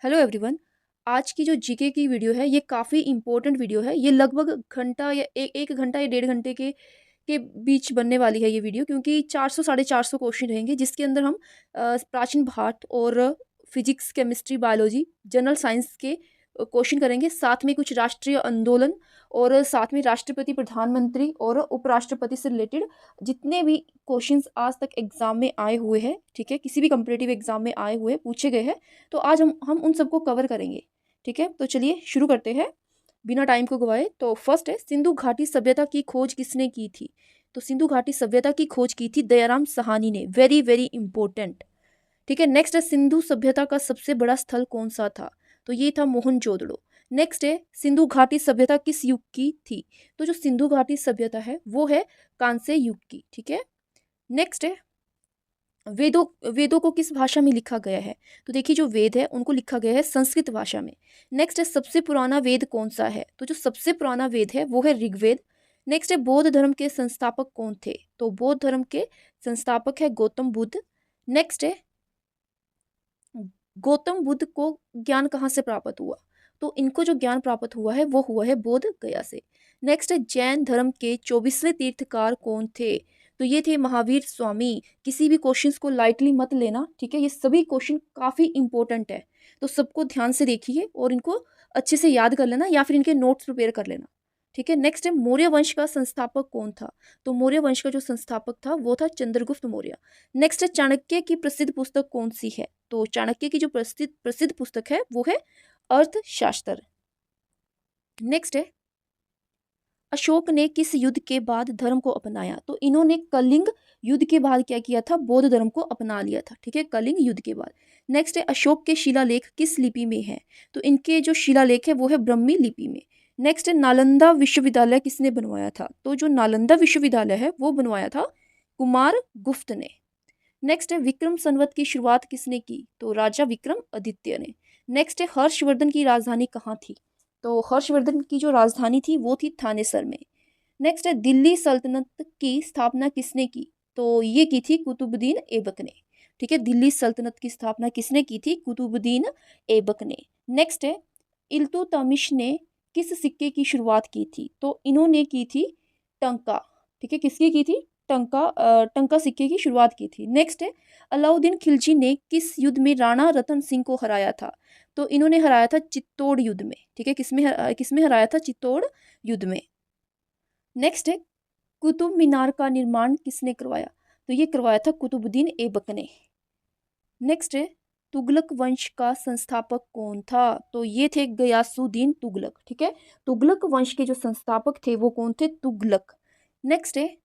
Hello everyone. आज की जो जीके की वीडियो है ये काफ़ी इंपॉर्टेंट वीडियो है। ये लगभग घंटा या एक घंटा या 1.5 घंटे के बीच बनने वाली है ये वीडियो, क्योंकि 400 साढ़े 400 क्वेश्चन रहेंगे, जिसके अंदर हम प्राचीन भारत और physics, chemistry, biology, general science के क्वेश्चन करेंगे। साथ में कुछ राष्ट्रीय आंदोलन और साथ में राष्ट्रपति, प्रधानमंत्री और उपराष्ट्रपति से रिलेटेड जितने भी क्वेश्चंस आज तक एग्जाम में आए हुए हैं, ठीक है, किसी भी कंपटीटिव एग्जाम में आए हुए पूछे गए हैं, तो आज हम उन सबको कवर करेंगे। ठीक है, तो चलिए शुरू करते हैं बिना टाइम को गवाए। तो फर्स्ट है, सिंधु घाटी सभ्यता की खोज किसने की थी? तो सिंधु घाटी सभ्यता की खोज की थी दयाराम साहनी ने। Very very important. ठीक है, नेक्स्ट है, सिंधु सभ्यता का सबसे बड़ा स्थल कौन सा था? तो ये था मोहनजोदड़ो। नेक्स्ट है, सिंधु घाटी सभ्यता किस युग की थी? तो जो सिंधु घाटी सभ्यता है वो है कांस्य युग की। ठीक है, नेक्स्ट है, वेदों वेदों को किस भाषा में लिखा गया है? तो देखिए, जो वेद है उनको लिखा गया है संस्कृत भाषा में। नेक्स्ट है, सबसे पुराना वेद कौन सा है? तो जो सबसे पुराना वेद है वो है ऋग्वेद। नेक्स्ट है, बौद्ध धर्म के संस्थापक कौन थे? तो बौद्ध धर्म के संस्थापक है गौतम बुद्ध। नेक्स्ट है, गौतम बुद्ध को ज्ञान कहाँ से प्राप्त हुआ? तो इनको जो ज्ञान प्राप्त हुआ है वो हुआ है बोध गया से। नेक्स्ट है, जैन धर्म के 24वें तीर्थकार कौन थे? तो ये थे महावीर स्वामी। किसी भी क्वेश्चंस को लाइटली मत लेना, ठीक है, ये सभी क्वेश्चन काफी इंपॉर्टेंट है, तो सबको ध्यान से देखिए और इनको अच्छे से याद कर लेना या फिर इनके नोट्स प्रिपेयर कर लेना। ठीक है, नेक्स्ट है, मौर्य वंश का संस्थापक कौन था? तो मौर्य वंश का जो संस्थापक था वो था चंद्रगुप्त मौर्य। नेक्स्ट है, चाणक्य की प्रसिद्ध पुस्तक कौन सी है? तो चाणक्य की जो प्रसिद्ध प्रसिद्ध पुस्तक है वो है अर्थशास्त्र। नेक्स्ट है, अशोक ने किस युद्ध के बाद धर्म को अपनाया? तो इन्होंने कलिंग युद्ध के बाद क्या किया था? बौद्ध धर्म को अपना लिया था। ठीक है, कलिंग युद्ध के बाद। नेक्स्ट है, अशोक के शिलालेख किस लिपि में है? तो इनके जो शिलालेख है वो है ब्रह्मी लिपि में। नेक्स्ट है, नालंदा विश्वविद्यालय किसने बनवाया था? तो जो नालंदा विश्वविद्यालय है वो बनवाया था कुमार गुप्त ने। नेक्स्ट है, विक्रम संवत की शुरुआत किसने की? तो राजा विक्रम आदित्य ने। नेक्स्ट है, हर्षवर्धन की राजधानी कहाँ थी? तो हर्षवर्धन की जो राजधानी थी वो थी थानेसर में। नेक्स्ट है, दिल्ली सल्तनत की स्थापना किसने की? तो ये की थी कुतुबुद्दीन ऐबक ने। ठीक है, दिल्ली सल्तनत की स्थापना किसने की थी? कुतुबुद्दीन ऐबक ने। नेक्स्ट है, इल्तुतमिश ने किस सिक्के की शुरुआत की थी? तो इन्होंने की थी टंका। ठीक है, किसकी की थी? टंका सिक्के की शुरुआत की थी। नेक्स्ट है, अलाउद्दीन खिलजी ने किस युद्ध में राणा रतन सिंह को हराया था? तो इन्होंने हराया था चित्तौड़ युद्ध में। ठीक है, किसमें हराया था? चित्तौड़ युद्ध में। नेक्स्ट है, कुतुब मीनार का निर्माण किसने करवाया? तो ये करवाया था कुतुबुद्दीन ऐबक ने। नेक्स्ट है, तुगलक वंश का संस्थापक कौन था? तो ये थे गयासुद्दीन तुगलक। ठीक है, तुगलक वंश के जो संस्थापक थे वो कौन थे? तुगलक। नेक्स्ट है,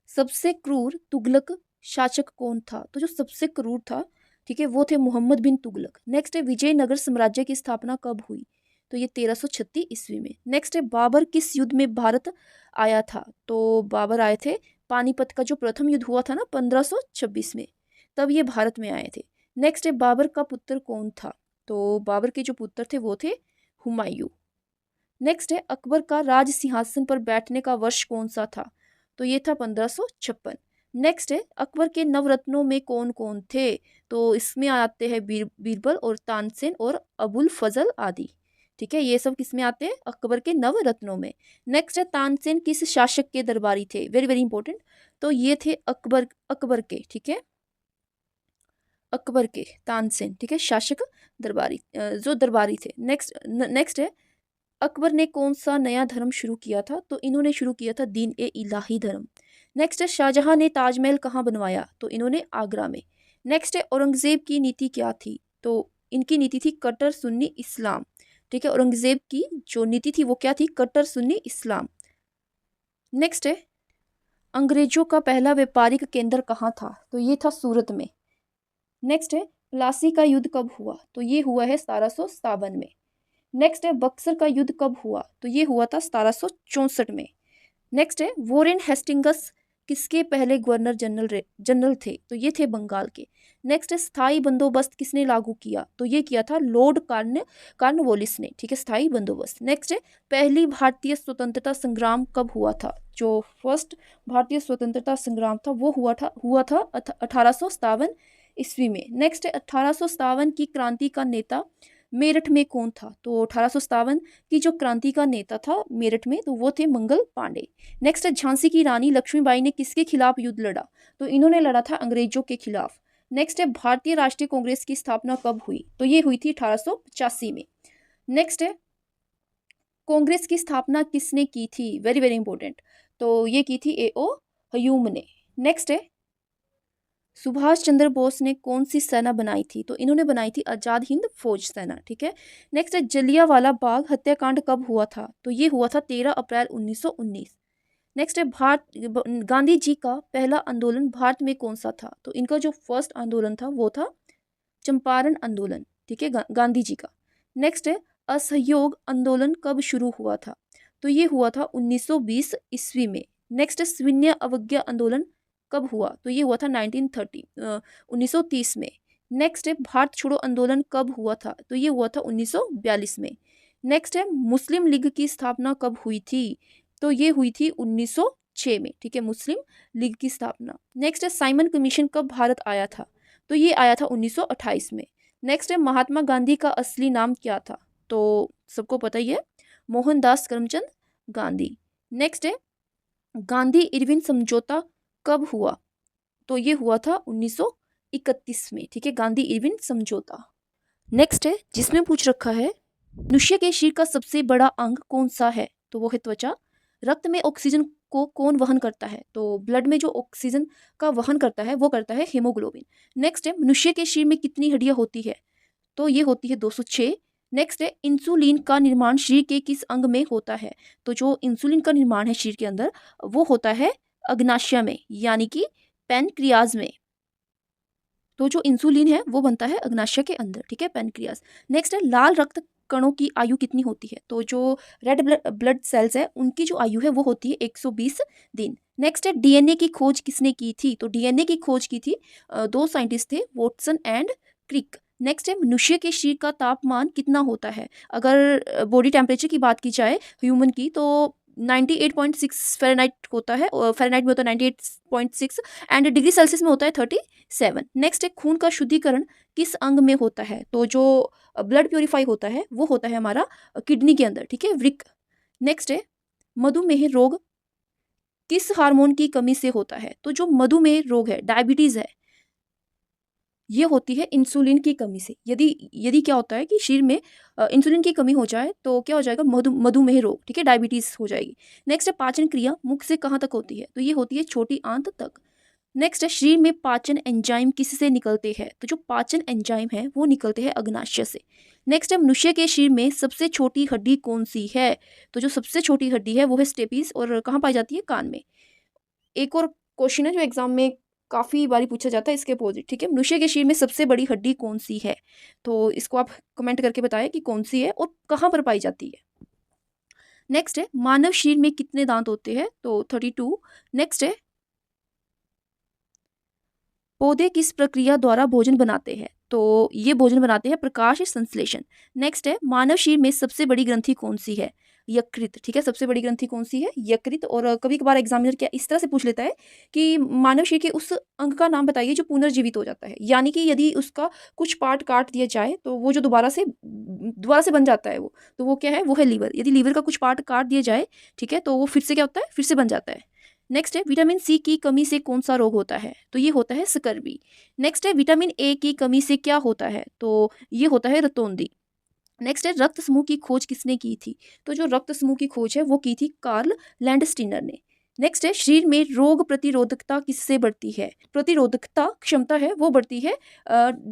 सबसे क्रूर तुगलक शासक कौन था? तो जो सबसे क्रूर था, ठीक है, वो थे मोहम्मद बिन तुगलक। नेक्स्ट है, विजयनगर साम्राज्य की स्थापना कब हुई? तो ये 1336 ईस्वी में। नेक्स्ट है, बाबर किस युद्ध में भारत आया था? तो बाबर आए थे पानीपत का जो प्रथम युद्ध हुआ था ना 1526 में, तब ये भारत में आए थे। नेक्स्ट है, बाबर का पुत्र कौन था? तो बाबर के जो पुत्र थे वो थे हुमायूं। नेक्स्ट है, अकबर का राज सिंहासन पर बैठने का वर्ष कौन सा था? तो ये था 1556। नेक्स्ट है, अकबर के नवरत्नों में कौन कौन थे? तो इसमें आते हैं बीरबल और तानसेन और अबुल फजल आदि। ठीक है, ये सब किसमें आते हैं? अकबर के नवरत्नों में। नेक्स्ट है, तानसेन किस शासक के दरबारी थे? Very very important. तो ये थे अकबर के। ठीक है, अकबर के तानसेन, ठीक है, शासक दरबारी, जो दरबारी थे। नेक्स्ट है, अकबर ने कौन सा नया धर्म शुरू किया था? तो इन्होंने शुरू किया था दीन ए इलाही धर्म। नेक्स्ट है, शाहजहां ने ताजमहल कहाँ बनवाया? तो इन्होंने आगरा में। नेक्स्ट है, औरंगजेब की नीति क्या थी? तो इनकी नीति थी कट्टर सुन्नी इस्लाम। ठीक है, औरंगजेब की जो नीति थी वो क्या थी? कट्टर सुन्नी इस्लाम। नेक्स्ट है, अंग्रेजों का पहला व्यापारिक केंद्र कहाँ था? तो ये था सूरत में। नेक्स्ट है, प्लासी का युद्ध कब हुआ? तो ये हुआ है 1757 में। नेक्स्ट है, बक्सर का युद्ध कब हुआ? तो ये हुआ था 1764 में। नेक्स्ट है, वॉरेन हेस्टिंगस किसके पहले गवर्नर जनरल थे? तो ये थे बंगाल के। नेक्स्ट है, स्थायी बंदोबस्त किसने लागू किया? तो ये किया था लॉर्ड कार्नवालिस ने। ठीक है, स्थायी बंदोबस्त। नेक्स्ट है, पहली भारतीय स्वतंत्रता संग्राम कब हुआ था? जो फर्स्ट भारतीय स्वतंत्रता संग्राम था वो हुआ था 1857 ईस्वी में। नेक्स्ट है 1857 की क्रांति का नेता मेरठ में कौन था? तो 1857 की जो क्रांति का नेता था मेरठ में, तो वो थे मंगल पांडे। नेक्स्ट है झांसी की रानी लक्ष्मीबाई ने किसके खिलाफ युद्ध लड़ा? तो इन्होंने लड़ा था अंग्रेजों के खिलाफ। नेक्स्ट है भारतीय राष्ट्रीय कांग्रेस की स्थापना कब हुई? तो ये हुई थी 1885 में। नेक्स्ट है कांग्रेस की स्थापना किसने की थी? Very very important. तो ये की थी ए.ओ. ह्यूम ने। नेक्स्ट है सुभाष चंद्र बोस ने कौन सी सेना बनाई थी? तो इन्होंने बनाई थी आजाद हिंद फौज सेना। ठीक है। नेक्स्ट है जलियांवाला बाग हत्याकांड कब हुआ था? तो ये हुआ था 13 अप्रैल 1919। नेक्स्ट है गांधी जी का पहला आंदोलन भारत में कौन सा था? तो इनका जो फर्स्ट आंदोलन था वो था चंपारण आंदोलन। ठीक है, गांधी जी का। नेक्स्ट है असहयोग आंदोलन कब शुरू हुआ था? तो ये हुआ था 1920 ईस्वी में। नेक्स्ट है सविनय अवज्ञा आंदोलन कब हुआ? तो ये हुआ था 1930 में। नेक्स्ट है भारत छोड़ो आंदोलन कब हुआ था? तो ये हुआ था 1942 में। नेक्स्ट है मुस्लिम लीग की स्थापना कब हुई थी? तो ये हुई थी 1906 में। ठीक है, मुस्लिम लीग की स्थापना। नेक्स्ट है साइमन कमीशन कब भारत आया था? तो ये आया था 1928 में। नेक्स्ट है महात्मा गांधी का असली नाम क्या था? तो सबको पता ही है, मोहनदास करमचंद गांधी। नेक्स्ट है गांधी इरविन समझौता कब हुआ? तो ये हुआ था 1931 में। ठीक है, गांधी इरविन समझौता। नेक्स्ट है जिसमें पूछ रखा है मनुष्य के शरीर का सबसे बड़ा अंग कौन सा है? तो वो है त्वचा। रक्त में ऑक्सीजन को कौन वहन करता है? तो ब्लड में जो ऑक्सीजन का वहन करता है वो करता है हीमोग्लोबिन। नेक्स्ट है मनुष्य के शरीर में कितनी हड्डियां होती है? तो ये होती है 206। नेक्स्ट है इंसुलिन का निर्माण शरीर के किस अंग में होता है? तो जो इंसुलिन का निर्माण है शरीर के अंदर वो होता है अग्नाशय में, यानी कि पैनक्रियाज में। तो जो इंसुलिन है वो बनता है अग्नाशय के अंदर। ठीक है, पैनक्रियाज। नेक्स्ट है लाल रक्त कणों की आयु कितनी होती है? तो जो रेड ब्लड सेल्स है उनकी जो आयु है वो होती है 120 दिन। नेक्स्ट है डीएनए की खोज किसने की थी? तो डीएनए की खोज की थी दो साइंटिस्ट थे, वॉटसन एंड क्रिक। नेक्स्ट है मनुष्य के शरीर का तापमान कितना होता है? अगर बॉडी टेम्परेचर की बात की जाए ह्यूमन की तो 98.6 फ़ारेनहाइट होता है, और फ़ारेनहाइट में होता है 98.6 एंड डिग्री सेल्सियस में होता है 37। नेक्स्ट है खून का शुद्धिकरण किस अंग में होता है? तो जो ब्लड प्योरीफाई होता है वो होता है हमारा किडनी के अंदर। ठीक है, वृक्क। नेक्स्ट है मधुमेह रोग किस हार्मोन की कमी से होता है? तो जो मधुमेह रोग है, डायबिटीज है, ये होती है इंसुलिन की कमी से। यदि क्या होता है कि शरीर में इंसुलिन की कमी हो जाए तो क्या हो जाएगा? मधुमेह रोग। ठीक है, डायबिटीज हो जाएगी। नेक्स्ट है पाचन क्रिया मुख से कहाँ तक होती है? तो ये होती है छोटी आंत तक। नेक्स्ट है शरीर में पाचन एंजाइम किससे निकलते हैं? तो जो पाचन एंजाइम है वो निकलते हैं अग्नाशय से। नेक्स्ट है मनुष्य के शरीर में सबसे छोटी हड्डी कौन सी है? तो जो सबसे छोटी हड्डी है वो है स्टेपीज, और कहाँ पाई जाती है? कान में। एक और क्वेश्चन है जो एग्जाम में काफी बारी पूछा जाता है इसके अपोजिट। ठीक है, मनुष्य के शरीर में सबसे बड़ी हड्डी कौन सी है? तो इसको आप कमेंट करके बताएं कि कौन सी है और कहाँ पर पाई जाती है। नेक्स्ट है मानव शरीर में कितने दांत होते हैं? तो 32। नेक्स्ट है पौधे किस प्रक्रिया द्वारा भोजन बनाते हैं? तो ये भोजन बनाते हैं प्रकाश संश्लेषण। नेक्स्ट है मानव शरीर में सबसे बड़ी ग्रंथि कौन सी है? यकृत। ठीक है, सबसे बड़ी ग्रंथि कौन सी है? यकृत। और कभी कभार एग्जामिनर क्या इस तरह से पूछ लेता है कि मानव शरीर के उस अंग का नाम बताइए जो पुनर्जीवित हो जाता है, यानी कि यदि उसका कुछ पार्ट काट दिया जाए तो वो जो दोबारा से बन जाता है वो, तो वो क्या है? वो है लीवर। यदि लीवर का कुछ पार्ट काट दिया जाए, ठीक है, तो वो फिर से क्या होता है? फिर से बन जाता है। नेक्स्ट है विटामिन सी की कमी से कौन सा रोग होता है? तो ये होता है स्कर्वी। नेक्स्ट है विटामिन ए की कमी से क्या होता है? तो ये होता है रतौंधी। नेक्स्ट है रक्त समूह की खोज किसने की थी? तो जो रक्त समूह की खोज है वो की थी कार्ल लैंडस्टीनर ने। नेक्स्ट है शरीर में रोग प्रतिरोधकता किससे बढ़ती है? प्रतिरोधकता क्षमता है वो बढ़ती है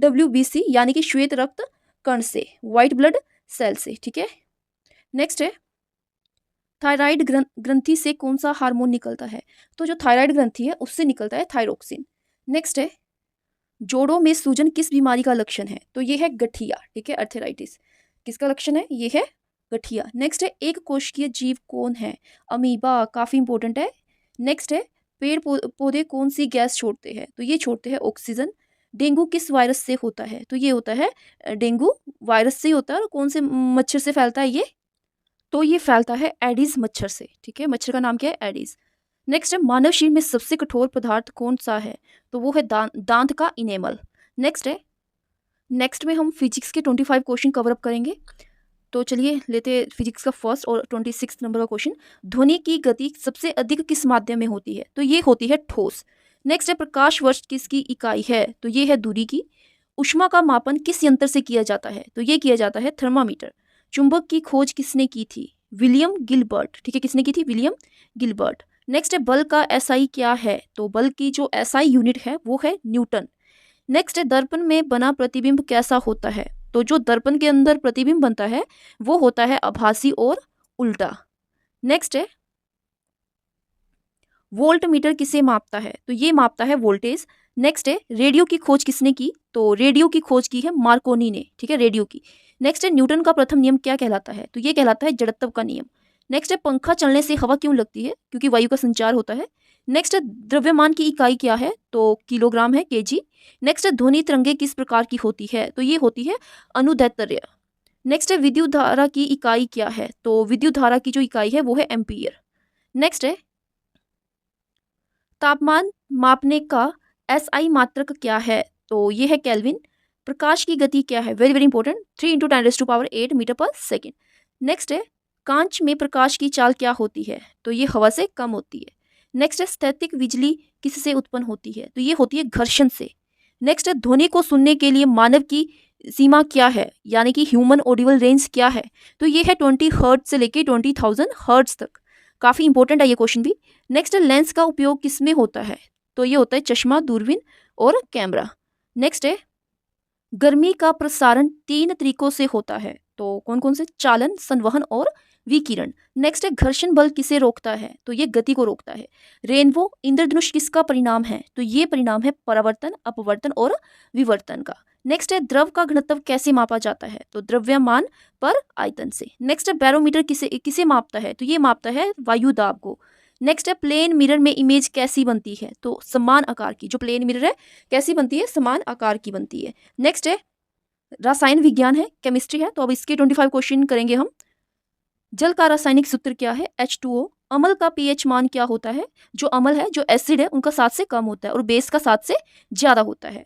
WBC यानी कि श्वेत रक्त कण से, व्हाइट ब्लड सेल से। ठीक है, नेक्स्ट है थायराइड ग्रंथि से कौन सा हार्मोन निकलता है? तो जो थायराइड ग्रंथि है उससे निकलता है थायरोक्सिन। नेक्स्ट है जोड़ों में सूजन किस बीमारी का लक्षण है? तो ये है गठिया। ठीक है, अर्थराइटिस किसका लक्षण है? ये है गठिया। नेक्स्ट है एक कोशिकीय जीव कौन है? अमीबा, काफी इंपॉर्टेंट है। नेक्स्ट है पेड़ पौधे कौन सी गैस छोड़ते हैं? तो ये छोड़ते हैं ऑक्सीजन। डेंगू किस वायरस से होता है? तो ये होता है डेंगू वायरस से ही होता है। और कौन से मच्छर से फैलता है ये? तो ये फैलता है एडिस मच्छर से। ठीक है, मच्छर का नाम क्या है? एडिस। नेक्स्ट है मानव शरीर में सबसे कठोर पदार्थ कौन सा है? तो वो है दांत का इनेमल। नेक्स्ट में हम फिजिक्स के 25 क्वेश्चन कवर अप करेंगे। तो चलिए लेते हैं फिजिक्स का फर्स्ट और 26 नंबर का क्वेश्चन। ध्वनि की गति सबसे अधिक किस माध्यम में होती है? तो ये होती है ठोस। नेक्स्ट है प्रकाश वर्ष किसकी इकाई है? तो ये है दूरी की। ऊष्मा का मापन किस यंत्र से किया जाता है? तो ये किया जाता है थर्मामीटर। चुंबक की खोज किसने की थी? William Gilbert. ठीक है, किसने की थी? William Gilbert. नेक्स्ट है बल का एसआई क्या है? तो बल की जो एसआई यूनिट है वो है न्यूटन। नेक्स्ट है दर्पण में बना प्रतिबिंब कैसा होता है? तो जो दर्पण के अंदर प्रतिबिंब बनता है वो होता है आभासी और उल्टा। नेक्स्ट है वोल्ट मीटर किसे मापता है? तो ये मापता है वोल्टेज। नेक्स्ट है रेडियो की खोज किसने की? तो रेडियो की खोज की है मार्कोनी ने। ठीक है, रेडियो की। नेक्स्ट है न्यूटन का प्रथम नियम क्या कहलाता है? तो ये कहलाता है जड़त्व का नियम। नेक्स्ट है पंखा चलने से हवा क्यों लगती है? क्योंकि वायु का संचार होता है। नेक्स्ट है द्रव्यमान की इकाई क्या है? तो किलोग्राम है, केजी। नेक्स्ट है ध्वनि तरंगे किस प्रकार की होती है? तो ये होती है अनुदैर्ध्य। नेक्स्ट है विद्युत धारा की इकाई क्या है? तो विद्युत धारा की जो इकाई है वो है एम्पीयर। नेक्स्ट है तापमान मापने का एसआई मात्रक क्या है? तो ये है केल्विन। प्रकाश की गति क्या है? वेरी वेरी इंपॉर्टेंट, 3 × 10⁸ मीटर पर सेकेंड। नेक्स्ट है कांच में प्रकाश की चाल क्या होती है? तो ये हवा से कम होती है। नेक्स्ट है स्थैतिक बिजली किससे उत्पन्न होती है? तो ये होती है घर्षण से। नेक्स्ट है ध्वनि को सुनने के लिए मानव की सीमा क्या है, यानी कि ह्यूमन ऑडिबल रेंज क्या है? तो ये है 20 हर्ट्ज से लेके 20,000 हर्ट्ज तक। काफ़ी इंपॉर्टेंट है ये क्वेश्चन भी। नेक्स्ट लेंस का उपयोग किस में होता है? तो ये होता है चश्मा, दूरबीन और कैमरा। नेक्स्ट है गर्मी का प्रसारण 3 तरीकों से होता है। तो कौन कौन से? चालन, संवहन और विकिरण। नेक्स्ट है घर्षण बल किसे रोकता है? तो ये गति को रोकता है। रेनबो इंद्रधनुष किसका परिणाम है? तो ये परिणाम है परावर्तन, अपवर्तन और विवर्तन का। नेक्स्ट है द्रव का घनत्व कैसे मापा जाता है? तो द्रव्यमान पर आयतन से। नेक्स्ट है बैरोमीटर किसे किसे मापता है? तो ये मापता है वायु दाब को। नेक्स्ट है प्लेन मिरर में इमेज कैसी बनती है? तो समान आकार की। जो प्लेन मिरर है कैसी बनती है? समान आकार की बनती है। नेक्स्ट है रसायन विज्ञान है, केमिस्ट्री है। तो अब इसके 25 क्वेश्चन करेंगे हम। जल का रासायनिक सूत्र क्या है? H2O। अम्ल का पीएच मान क्या होता है? जो अम्ल है, जो एसिड है, उनका 7 से कम होता है और बेस का 7 से ज्यादा होता है।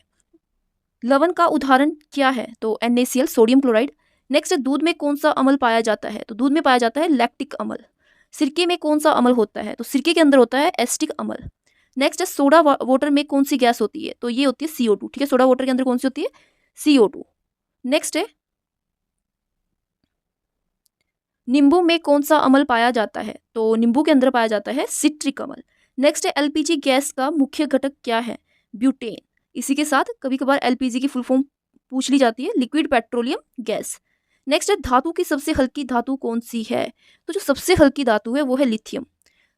लवण का उदाहरण क्या है? तो NaCl, सोडियम क्लोराइड। नेक्स्ट है दूध में कौन सा अम्ल पाया जाता है? तो दूध में पाया जाता है लैक्टिक अम्ल। सिरके में कौन सा अम्ल होता है? तो सिरके के अंदर होता है एसिटिक अम्ल। नेक्स्ट है सोडा वाटर में कौन सी गैस होती है? तो ये होती है CO2। ठीक है, सोडा वाटर के अंदर कौन सी होती है? CO2। नेक्स्ट है नींबू में कौन सा अम्ल पाया जाता है? तो नींबू के अंदर पाया जाता है सिट्रिक अम्ल। नेक्स्ट है LPG गैस का मुख्य घटक क्या है? ब्यूटेन। इसी के साथ कभी कभार LPG की फुल फॉर्म पूछ ली जाती है, लिक्विड पेट्रोलियम गैस। नेक्स्ट है धातु की सबसे हल्की धातु कौन सी है? तो जो सबसे हल्की धातु है वो है लिथियम।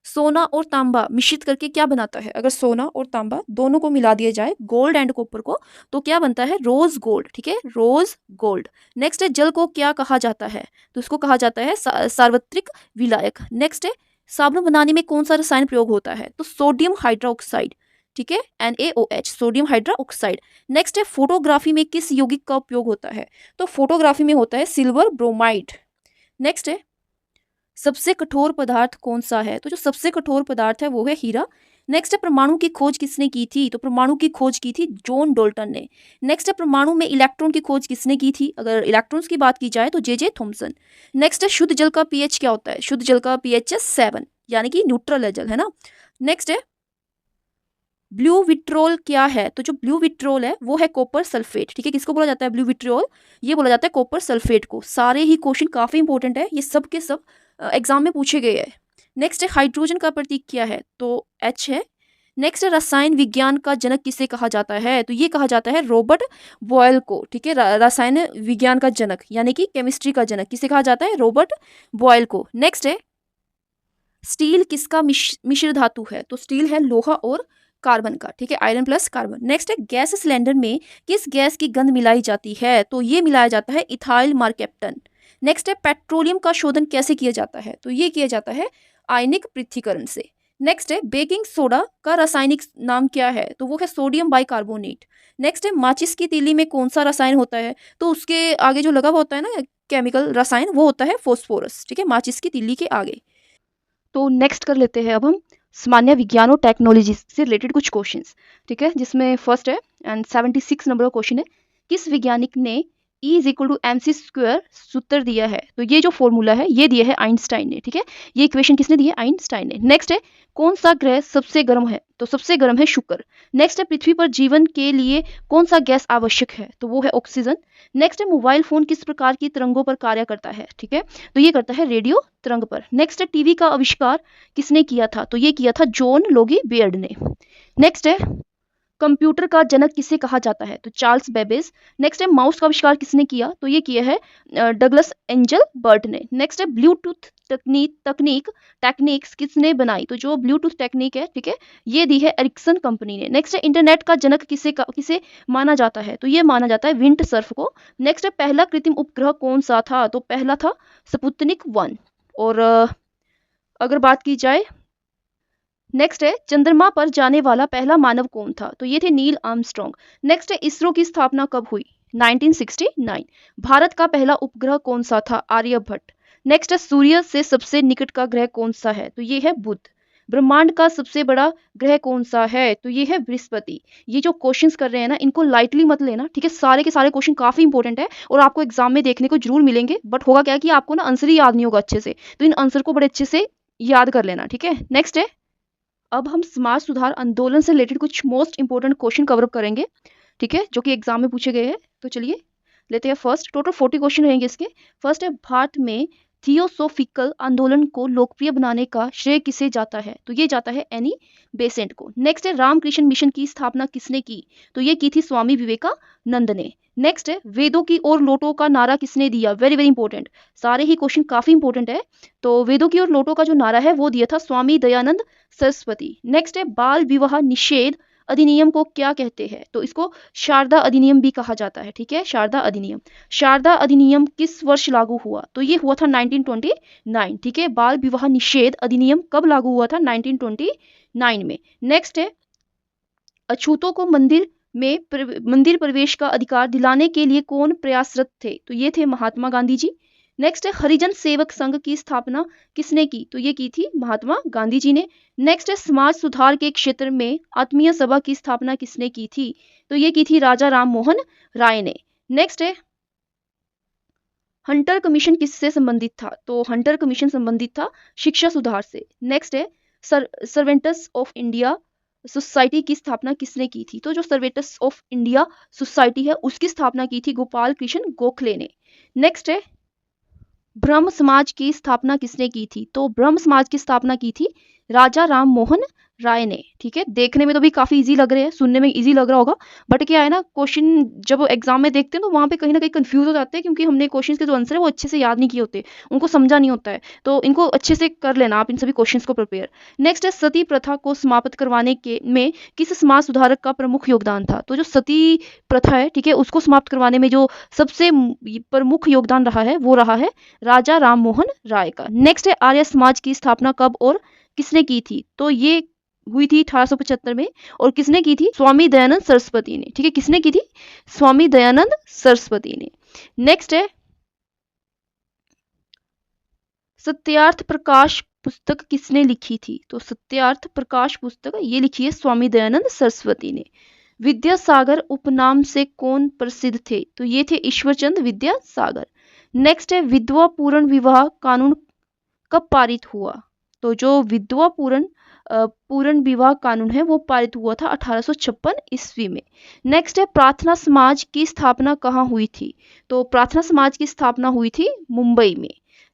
सोना और तांबा मिश्रित करके क्या बनाता है? अगर सोना और तांबा दोनों को मिला दिया जाए, गोल्ड एंड कॉपर को, तो क्या बनता है? Rose gold. ठीक है, रोज गोल्ड। नेक्स्ट है जल को क्या कहा जाता है? तो इसको कहा जाता है सार्वत्रिक विलायक। नेक्स्ट है साबुन बनाने में कौन सा रसायन प्रयोग होता है? तो सोडियम हाइड्रोक्साइड। ठीक है, NaOH, सोडियम हाइड्रोक्साइड। नेक्स्ट है फोटोग्राफी में किस यौगिक का उपयोग होता है? तो फोटोग्राफी में होता है सिल्वर ब्रोमाइड। नेक्स्ट है सबसे कठोर पदार्थ कौन सा है? तो जो सबसे कठोर पदार्थ है वो है हीरा। नेक्स्ट है परमाणु की खोज किसने की थी? तो परमाणु की खोज की थी जॉन डॉल्टन ने। नेक्स्ट है परमाणु में इलेक्ट्रॉन की खोज किसने की थी? अगर इलेक्ट्रॉन्स की बात की जाए तो J.J. थॉमसन। नेक्स्ट है शुद्ध जल का pH क्या होता है? शुद्ध जल का pH है 7, यानी कि न्यूट्रल है जल, है ना। नेक्स्ट है ब्लू विट्रोल क्या है? तो जो ब्लू विट्रोल है वो है कॉपर सल्फेट। ठीक है, किसको बोला जाता है ब्लू विट्रोल? ये बोला जाता है कॉपर सल्फेट को। सारे ही क्वेश्चन काफी इंपॉर्टेंट है, ये सब के सब एग्जाम में पूछे गए हैं। नेक्स्ट है हाइड्रोजन का प्रतीक क्या है? तो H है। नेक्स्ट है रसायन विज्ञान का जनक किसे कहा जाता है? तो ये कहा जाता है रॉबर्ट बॉयल को। ठीक है, रसायन विज्ञान का जनक यानी कि केमिस्ट्री का जनक किसे कहा जाता है? रॉबर्ट बॉयल को। नेक्स्ट है स्टील किसका मिश्र धातु है? तो स्टील है लोहा और कार्बन का। ठीक है, आयरन प्लस कार्बन। नेक्स्ट है गैस सिलेंडर में किस गैस की गंध मिलाई जाती है? तो ये मिलाया जाता है इथाइल मार्केप्टन। नेक्स्ट है पेट्रोलियम का शोधन कैसे किया जाता है? तो ये किया जाता है आयनिक पृथक्करण से। नेक्स्ट है बेकिंग सोडा का रासायनिक नाम क्या है? तो वो है सोडियम बाइकार्बोनेट। नेक्स्ट है माचिस की तीली में कौन सा रसायन होता है? तो उसके आगे जो लगा हुआ होता है ना केमिकल रसायन, वो होता है फॉस्फोरस। ठीक है, माचिस की तीली के आगे। तो नेक्स्ट कर लेते हैं अब हम सामान्य विज्ञान और टेक्नोलॉजी से रिलेटेड कुछ क्वेश्चंस, ठीक है, जिसमें फर्स्ट है एंड 76 नंबर का क्वेश्चन है, किस वैज्ञानिक ने E is equal to M C square सूत्र दिया है? तो ये जो फॉर्मूला है ये दिया है आइंस्टाइन ने, ठीक है, ये इक्वेशन किसने दी है? आइंस्टाइन ने। नेक्स्ट है, कौन सा ग्रह सबसे गर्म है? तो सबसे गर्म है शुक्र। नेक्स्ट है, पृथ्वी पर जीवन के लिए कौन सा गैस आवश्यक है? तो वो है ऑक्सीजन। नेक्स्ट है, मोबाइल फोन किस प्रकार की तरंगों पर कार्य करता है? ठीक है, तो ये करता है रेडियो तरंग पर। नेक्स्ट है, टीवी का आविष्कार किसने किया था? तो ये किया था जॉन लोगी बेयर्ड ने। नेक्स्ट है, कंप्यूटर का जनक किसे कहा जाता है? तो चार्ल्स बेबेज। नेक्स्ट है, माउस का आविष्कार किसने किया? तो ये किया है डगलस एंजल बर्ट ने। नेक्स्ट है, ब्लूटूथ टेक्निक्स किसने बनाई? तो जो ब्लूटूथ टेक्निक है, ठीक है, ये दी है एरिक्सन कंपनी ने। नेक्स्ट है, इंटरनेट का जनक किसे माना जाता है? तो ये माना जाता है विंट सर्फ को। नेक्स्ट है, पहला कृत्रिम उपग्रह कौन सा था? तो पहला था स्पुतनिक 1। और अगर बात की जाए, नेक्स्ट है, चंद्रमा पर जाने वाला पहला मानव कौन था? तो ये थे नील आर्मस्ट्रॉन्ग। नेक्स्ट है, इसरो की स्थापना कब हुई? 1969। भारत का पहला उपग्रह कौन सा था? आर्यभट्ट। नेक्स्ट है, सूर्य से सबसे निकट का ग्रह कौन सा है? तो ये है बुध। ब्रह्मांड का सबसे बड़ा ग्रह कौन सा है? तो ये है बृहस्पति। ये जो क्वेश्चंस कर रहे हैं ना, इनको लाइटली मत लेना, ठीक है, सारे के सारे क्वेश्चन काफी इंपॉर्टेंट है और आपको एग्जाम में देखने को जरूर मिलेंगे। बट होगा क्या कि आपको ना आंसर ही याद नहीं होगा अच्छे से, तो इन आंसर को बड़े अच्छे से याद कर लेना, ठीक है। नेक्स्ट है, अब हम समाज सुधार आंदोलन से रिलेटेड कुछ most important question cover up करेंगे, ठीक है, जो कि एग्जाम में पूछे गए हैं। तो चलिए लेते हैं फर्स्ट। टोटल 40 क्वेश्चन रहेंगे इसके। फर्स्ट है, भारत में थियोसोफिकल आंदोलन को लोकप्रिय बनाने का श्रेय किसे जाता है? तो ये जाता है एनी बेसेंट को। नेक्स्ट है, रामकृष्ण मिशन की स्थापना किसने की? तो ये की थी स्वामी विवेकानंद ने। नेक्स्ट है, वेदों की ओर लौटो का नारा किसने दिया? वेरी वेरी इंपॉर्टेंट, सारे ही क्वेश्चन काफी इंपॉर्टेंट है। तो वेदों की ओर लौटो का जो नारा है वो दिया था स्वामी दयानंद सरस्वती। नेक्स्ट है, बाल विवाह निषेध अधिनियम को क्या कहते हैं? तो इसको शारदा अधिनियम भी कहा जाता है, ठीक है, शारदा अधिनियम। शारदा अधिनियम किस वर्ष लागू हुआ? तो ये हुआ था 1929, ठीक है। बाल विवाह निषेध अधिनियम कब लागू हुआ था? 1929 में। नेक्स्ट है, अछूतों को मंदिर प्रवेश का अधिकार दिलाने के लिए कौन प्रयासरत थे? तो ये थे महात्मा गांधी जी। नेक्स्ट है, हरिजन सेवक संघ की स्थापना किसने की? तो ये की थी महात्मा गांधी जी ने। नेक्स्ट है, समाज सुधार के क्षेत्र में आत्मीय सभा की स्थापना किसने की थी? तो ये की थी राजा राम मोहन राय ने। नेक्स्ट है, हंटर कमीशन किससे संबंधित था? तो हंटर कमीशन संबंधित था शिक्षा सुधार से। नेक्स्ट है, सर्वेंटस ऑफ इंडिया सोसाइटी की स्थापना किसने की थी? तो जो सर्वेंटस ऑफ इंडिया सोसाइटी है उसकी स्थापना की थी गोपाल कृष्ण गोखले ने। नेक्स्ट है, ब्रह्म समाज की स्थापना किसने की थी? तो ब्रह्म समाज की स्थापना की थी राजा राम मोहन राय ने, ठीक है। देखने में तो भी काफी इजी लग रहे हैं, सुनने में इजी लग रहा होगा, बट क्या है ना, क्वेश्चन जब एग्जाम में देखते हैं तो वहां पे कहीं ना कहीं कंफ्यूज हो जाते हैं, क्योंकि हमने क्वेश्चन के जो आंसर है वो अच्छे से याद नहीं किए होते, उनको समझा नहीं होता है। तो इनको अच्छे से कर लेना आप इन सभी क्वेश्चंस को प्रिपेयर। नेक्स्ट है, सती प्रथा को समाप्त करवाने के में किस समाज सुधारक का प्रमुख योगदान था? तो जो सती प्रथा है, ठीक है, उसको समाप्त करवाने में जो सबसे प्रमुख योगदान रहा है वो रहा है राजा राम मोहन राय का। नेक्स्ट है, आर्य समाज की स्थापना कब और किसने की थी? तो ये हुई थी 1875 में, और किसने की थी? स्वामी दयानंद सरस्वती ने, ठीक है, किसने की थी? स्वामी दयानंद सरस्वती ने। नेक्स्ट है, सत्यार्थ प्रकाश पुस्तक किसने लिखी थी? तो सत्यार्थ प्रकाश पुस्तक ये लिखी है स्वामी दयानंद सरस्वती ने। विद्यासागर उपनाम से कौन प्रसिद्ध थे? तो ये थे ईश्वरचंद विद्यासागर। नेक्स्ट है, विधवा पूर्ण विवाह कानून कब पारित हुआ? तो जो विधवा पूर्ण विवाह कानून है वो पारित हुआ था 1856 ईस्वी में। नेक्स्ट है, प्रार्थना समाज की स्थापना कहाँ हुई थी? तो प्रार्थना समाज की स्थापना हुई थी मुंबई में।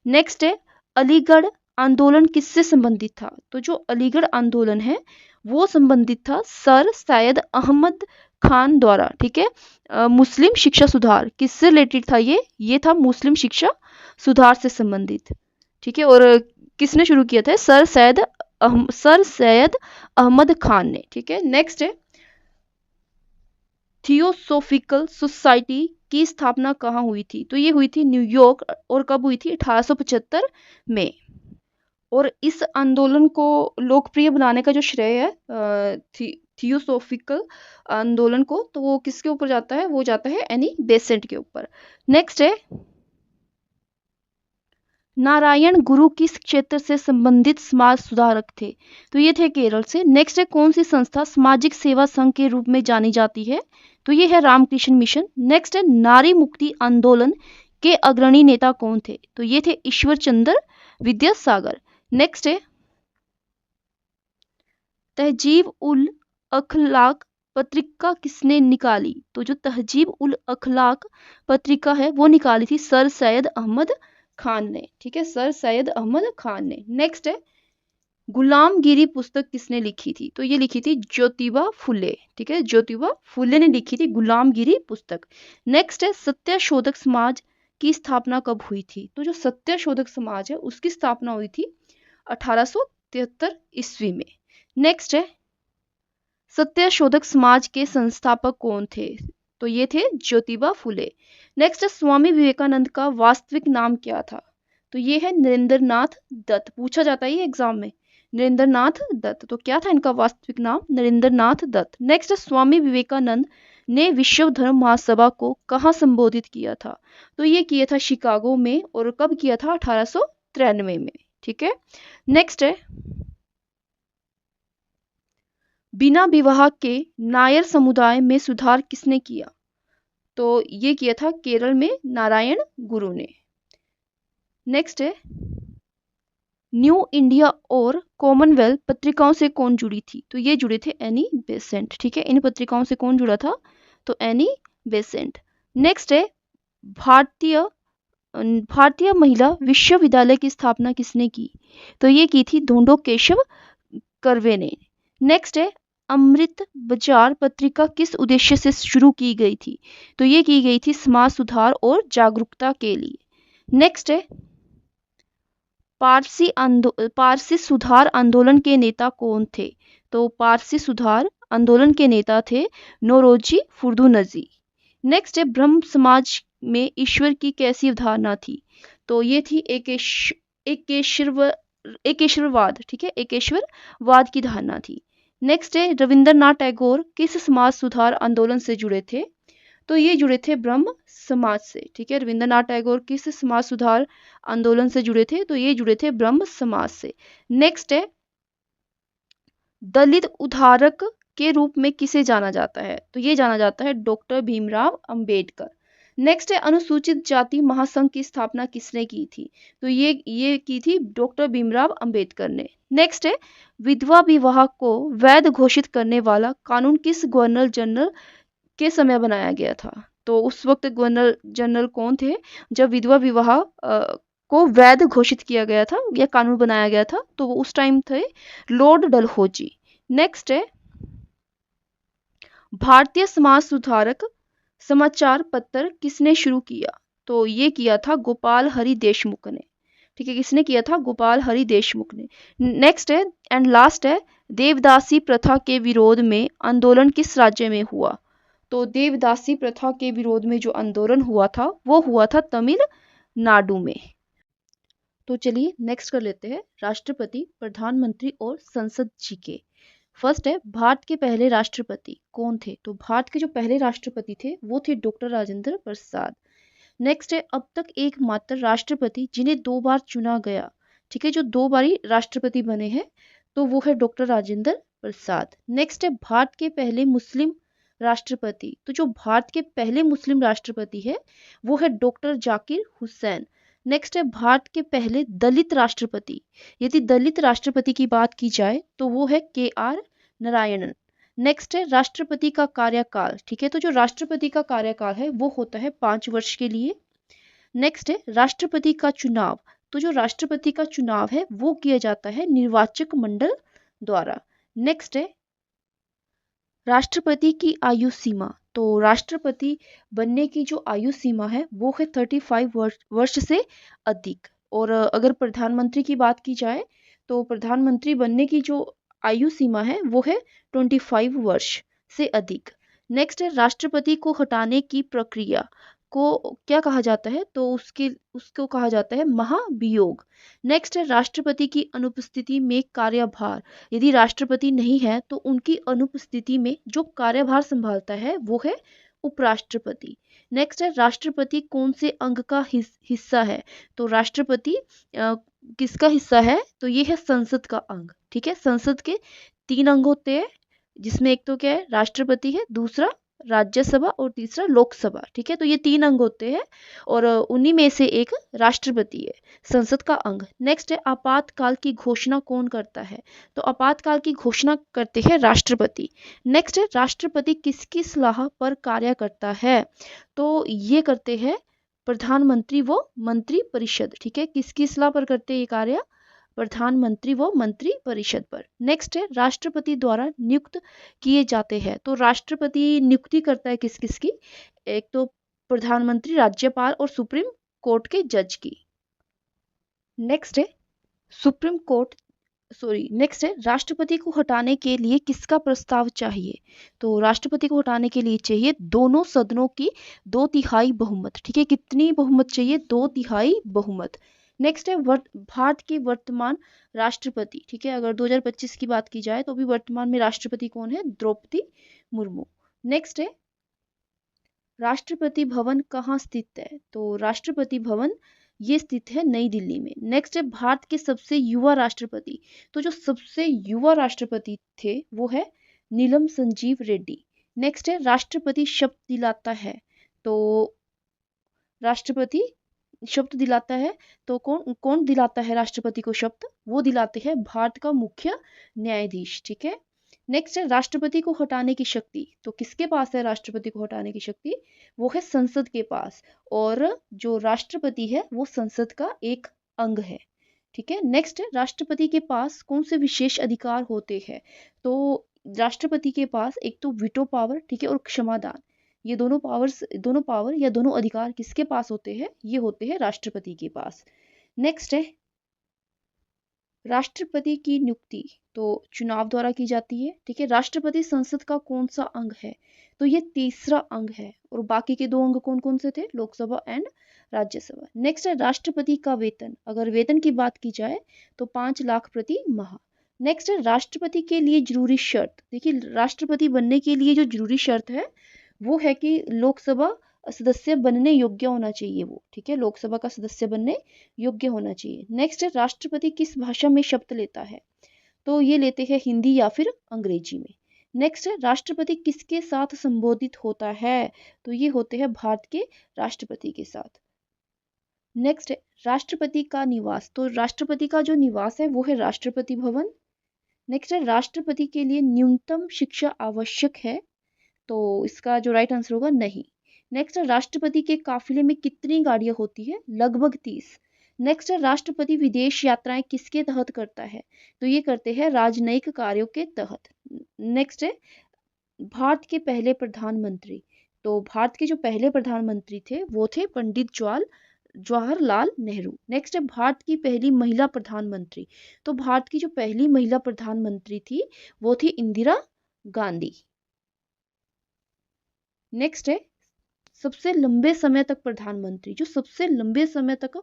नेक्स्ट है, अलीगढ़ आंदोलन किससे संबंधित था? तो जो अलीगढ़ आंदोलन है वो संबंधित था सर सैयद अहमद खान द्वारा, ठीक है। मुस्लिम शिक्षा सुधार किससे रिलेटेड था? ये था मुस्लिम शिक्षा सुधार से संबंधित, ठीक है। और किसने शुरू किया था? सर सैयद अहमद खान ने, ठीक है। नेक्स्ट है, थियोसोफिकल सोसाइटी की स्थापना कहाँ हुई थी? तो ये हुई थी न्यूयॉर्क, और कब हुई थी? 1875 में। और इस आंदोलन को लोकप्रिय बनाने का जो श्रेय है थियोसोफिकल आंदोलन को, तो वो किसके ऊपर जाता है? वो जाता है एनी बेसेंट के ऊपर। नेक्स्ट है, नारायण गुरु किस क्षेत्र से संबंधित समाज सुधारक थे? तो ये थे केरल से। नेक्स्ट है कौन सी संस्था सामाजिक सेवा संघ के रूप में जानी जाती है? तो ये है रामकृष्ण मिशन। नेक्स्ट है नारी मुक्ति आंदोलन के अग्रणी नेता कौन थे? तो ये थे ईश्वर चंद्र विद्यासागर। नेक्स्ट है तहजीब उल अखलाक पत्रिका किसने निकाली? तो जो तहजीब उल अखलाक पत्रिका है वो निकाली थी सर सैयद अहमद खान ने। ठीक है, सर सैयद अहमद खान ने। नेक्स्ट है गुलामगिरी पुस्तक किसने लिखी थी? तो ये लिखी थी ज्योतिबा फुले। ठीक है, ज्योतिबा फुले ने लिखी थी गुलामगिरी पुस्तक। नेक्स्ट है सत्यशोधक समाज की स्थापना कब हुई थी? तो जो सत्यशोधक समाज है उसकी स्थापना हुई थी 1873 ईस्वी में। नेक्स्ट है सत्यशोधक समाज के संस्थापक कौन थे? तो ये थे ज्योतिबा फुले। नेक्स्ट है स्वामी विवेकानंद का वास्तविक नाम क्या था? तो ये है नरेंद्रनाथ दत्त। पूछा जाता है ये एग्जाम में, नरेंद्रनाथ दत्त। तो क्या था इनका वास्तविक नाम? नरेंद्रनाथ दत्त। नेक्स्ट है स्वामी विवेकानंद ने विश्व धर्म महासभा को कहाँ संबोधित किया था? तो ये किया था शिकागो में। और कब किया था? 1893 में। ठीक है, नेक्स्ट है बिना विवाह के नायर समुदाय में सुधार किसने किया? तो ये किया था केरल में नारायण गुरु ने। नेक्स्ट है न्यू इंडिया और कॉमनवेल्थ पत्रिकाओं से कौन जुड़ी थी? तो ये जुड़े थे एनी बेसेंट। ठीक है, इन पत्रिकाओं से कौन जुड़ा था? तो एनी बेसेंट। नेक्स्ट है भारतीय महिला विश्वविद्यालय की स्थापना किसने की? तो ये की थी ढूंढो केशव कर्वे ने। नेक्स्ट है अमृत बाजार पत्रिका किस उद्देश्य से शुरू की गई थी? तो ये की गई थी समाज सुधार और जागरूकता के लिए। नेक्स्ट है पारसी सुधार आंदोलन के नेता कौन थे? तो पारसी सुधार आंदोलन के नेता थे नौरोजी फुर्दुनजी। नेक्स्ट है ब्रह्म समाज में ईश्वर की कैसी अवधारणा थी? तो ये थी एकेश्वरवाद। ठीक है, एकेश्वरवाद की धारणा थी। नेक्स्ट है रविंद्रनाथ टैगोर किस समाज सुधार आंदोलन से जुड़े थे? तो ये जुड़े थे ब्रह्म समाज से। ठीक है, रविंद्रनाथ टैगोर किस समाज सुधार आंदोलन से जुड़े थे? तो ये जुड़े थे ब्रह्म समाज से। नेक्स्ट है दलित उद्धारक के रूप में किसे जाना जाता है? तो ये जाना जाता है डॉक्टर भीमराव अंबेडकर। नेक्स्ट है अनुसूचित जाति महासंघ की स्थापना किसने की थी? तो ये की थी डॉक्टर भीमराव अंबेडकर ने। नेक्स्ट है विधवा विवाह को वैध घोषित करने वाला कानून किस गवर्नर जनरल के समय बनाया गया था? तो उस वक्त गवर्नर जनरल कौन थे जब विधवा विवाह को वैध घोषित किया गया था या कानून बनाया गया था? तो वो उस टाइम थे लॉर्ड डलहौजी। नेक्स्ट है भारतीय समाज सुधारक समाचार पत्र किसने शुरू किया? तो ये किया था गोपाल हरि देशमुख ने। ठीक है, किसने किया था? गोपाल हरि देशमुख ने। नेक्स्ट है एंड लास्ट है देवदासी प्रथा के विरोध में आंदोलन किस राज्य में हुआ? तो देवदासी प्रथा के विरोध में जो आंदोलन हुआ था वो हुआ था तमिलनाडु में। तो चलिए नेक्स्ट कर लेते हैं राष्ट्रपति, प्रधानमंत्री और संसद जी के। फर्स्ट है भारत के पहले राष्ट्रपति कौन थे? तो भारत के जो पहले राष्ट्रपति थे वो थे डॉक्टर राजेंद्र प्रसाद। नेक्स्ट है अब तक एकमात्र राष्ट्रपति जिन्हें 2 बार चुना गया। ठीक है, जो 2 बारी राष्ट्रपति बने हैं तो वो है डॉक्टर राजेंद्र प्रसाद। नेक्स्ट है भारत के पहले मुस्लिम राष्ट्रपति। तो जो भारत के पहले मुस्लिम राष्ट्रपति है वो है डॉक्टर जाकिर हुसैन। नेक्स्ट है भारत के पहले दलित राष्ट्रपति। यदि दलित राष्ट्रपति की बात की जाए तो वो है KR नारायणन। नेक्स्ट है राष्ट्रपति का कार्यकाल। ठीक है, तो जो राष्ट्रपति का कार्यकाल है वो होता है 5 वर्ष के लिए। नेक्स्ट है राष्ट्रपति का चुनाव। तो जो राष्ट्रपति का चुनाव है वो किया जाता है निर्वाचक मंडल द्वारा। नेक्स्ट है राष्ट्रपति की आयु सीमा। तो राष्ट्रपति बनने की जो आयु सीमा है वो है 35 वर्ष से अधिक। और अगर प्रधानमंत्री की बात की जाए तो प्रधानमंत्री बनने की जो आयु सीमा है वो है 25 वर्ष से अधिक। नेक्स्ट है राष्ट्रपति को हटाने की प्रक्रिया को क्या कहा जाता है? तो उसको कहा जाता है महाभियोग। नेक्स्ट है राष्ट्रपति की अनुपस्थिति में कार्यभार। यदि राष्ट्रपति नहीं है तो उनकी अनुपस्थिति में जो कार्यभार संभालता है वो है उपराष्ट्रपति। नेक्स्ट है राष्ट्रपति कौन से अंग का हिस्सा है? तो राष्ट्रपति किसका हिस्सा है? तो ये है संसद का अंग। ठीक है, संसद के 3 अंग होते हैं, जिसमें एक तो क्या है, राष्ट्रपति है, दूसरा राज्यसभा और तीसरा लोकसभा। ठीक है, तो ये 3 अंग होते हैं और उन्हीं में से एक राष्ट्रपति है, संसद का अंग। नेक्स्ट है आपातकाल की घोषणा कौन करता है? तो आपातकाल की घोषणा करते हैं राष्ट्रपति। नेक्स्ट है राष्ट्रपति किसकी सलाह पर कार्य करता है? तो ये करते हैं प्रधानमंत्री व मंत्री परिषद। ठीक है, किसकी सलाह पर करते हैं ये कार्य? प्रधानमंत्री व मंत्री परिषद पर। नेक्स्ट है राष्ट्रपति द्वारा नियुक्त किए जाते हैं। तो राष्ट्रपति नियुक्ति करता है किस किस की? एक तो प्रधानमंत्री, राज्यपाल और सुप्रीम कोर्ट के जज की। नेक्स्ट है सुप्रीम कोर्ट नेक्स्ट है राष्ट्रपति को हटाने के लिए किसका प्रस्ताव चाहिए? तो राष्ट्रपति को हटाने के लिए चाहिए दोनों सदनों की 2/3 बहुमत। ठीक है, कितनी बहुमत चाहिए? 2/3 बहुमत। नेक्स्ट है भारत के वर्तमान राष्ट्रपति। ठीक है, अगर 2025 की बात की जाए तो अभी वर्तमान में राष्ट्रपति कौन है? द्रौपदी मुर्मू। नेक्स्ट है राष्ट्रपति भवन कहाँ स्थित है? तो राष्ट्रपति भवन ये स्थित है नई दिल्ली में। नेक्स्ट है भारत के सबसे युवा राष्ट्रपति। तो जो सबसे युवा राष्ट्रपति थे वो है नीलम संजीव रेड्डी। नेक्स्ट है राष्ट्रपति शपथ दिलाता है। तो राष्ट्रपति शपथ दिलाता है तो कौन कौन दिलाता है राष्ट्रपति को शपथ? वो दिलाते हैं भारत का मुख्य न्यायाधीश। ठीक है, नेक्स्ट है राष्ट्रपति को हटाने की शक्ति। तो किसके पास है राष्ट्रपति को हटाने की शक्ति? वो है संसद के पास, और जो राष्ट्रपति है वो संसद का एक अंग है। ठीक है, नेक्स्ट है राष्ट्रपति के पास कौन से विशेष अधिकार होते हैं? तो राष्ट्रपति के पास एक तो वीटो पावर, ठीक है, और क्षमादान। ये दोनों पावर या दोनों अधिकार किसके पास होते हैं? ये होते हैं राष्ट्रपति के पास। नेक्स्ट है राष्ट्रपति की नियुक्ति तो चुनाव द्वारा की जाती है। ठीक है, राष्ट्रपति संसद का कौन सा अंग है? तो ये तीसरा अंग है, और बाकी के 2 अंग कौन कौन से थे? लोकसभा एंड राज्यसभा। नेक्स्ट है राष्ट्रपति का वेतन। अगर वेतन की बात की जाए तो 5 लाख प्रति माह। नेक्स्ट है राष्ट्रपति के लिए जरूरी शर्त। देखिए, राष्ट्रपति बनने के लिए जो जरूरी शर्त है वो है कि लोकसभा सदस्य बनने योग्य होना चाहिए वो। ठीक है, लोकसभा का सदस्य बनने योग्य होना चाहिए। नेक्स्ट है राष्ट्रपति किस भाषा में शपथ लेता है? तो ये लेते हैं हिंदी या फिर अंग्रेजी में। नेक्स्ट है राष्ट्रपति किसके साथ संबोधित होता है? तो ये होते हैं भारत के राष्ट्रपति के साथ। नेक्स्ट है राष्ट्रपति का निवास। तो राष्ट्रपति का जो निवास है वो है राष्ट्रपति भवन। नेक्स्ट है राष्ट्रपति के लिए न्यूनतम शिक्षा आवश्यक है। तो इसका जो राइट आंसर होगा नहीं। नेक्स्ट है राष्ट्रपति के काफिले में कितनी गाड़ियां होती है? लगभग 30। नेक्स्ट है राष्ट्रपति विदेश यात्राएं किसके तहत करता है? तो ये करते हैं राजनयिक कार्यों के तहत। नेक्स्ट है भारत के पहले प्रधानमंत्री। तो भारत के जो पहले प्रधानमंत्री थे वो थे पंडित जवाहरलाल नेहरू। नेक्स्ट है भारत की पहली महिला प्रधानमंत्री। तो भारत की जो पहली महिला प्रधानमंत्री थी वो थी इंदिरा गांधी। नेक्स्ट है सबसे लंबे समय तक प्रधानमंत्री। जो सबसे लंबे समय तक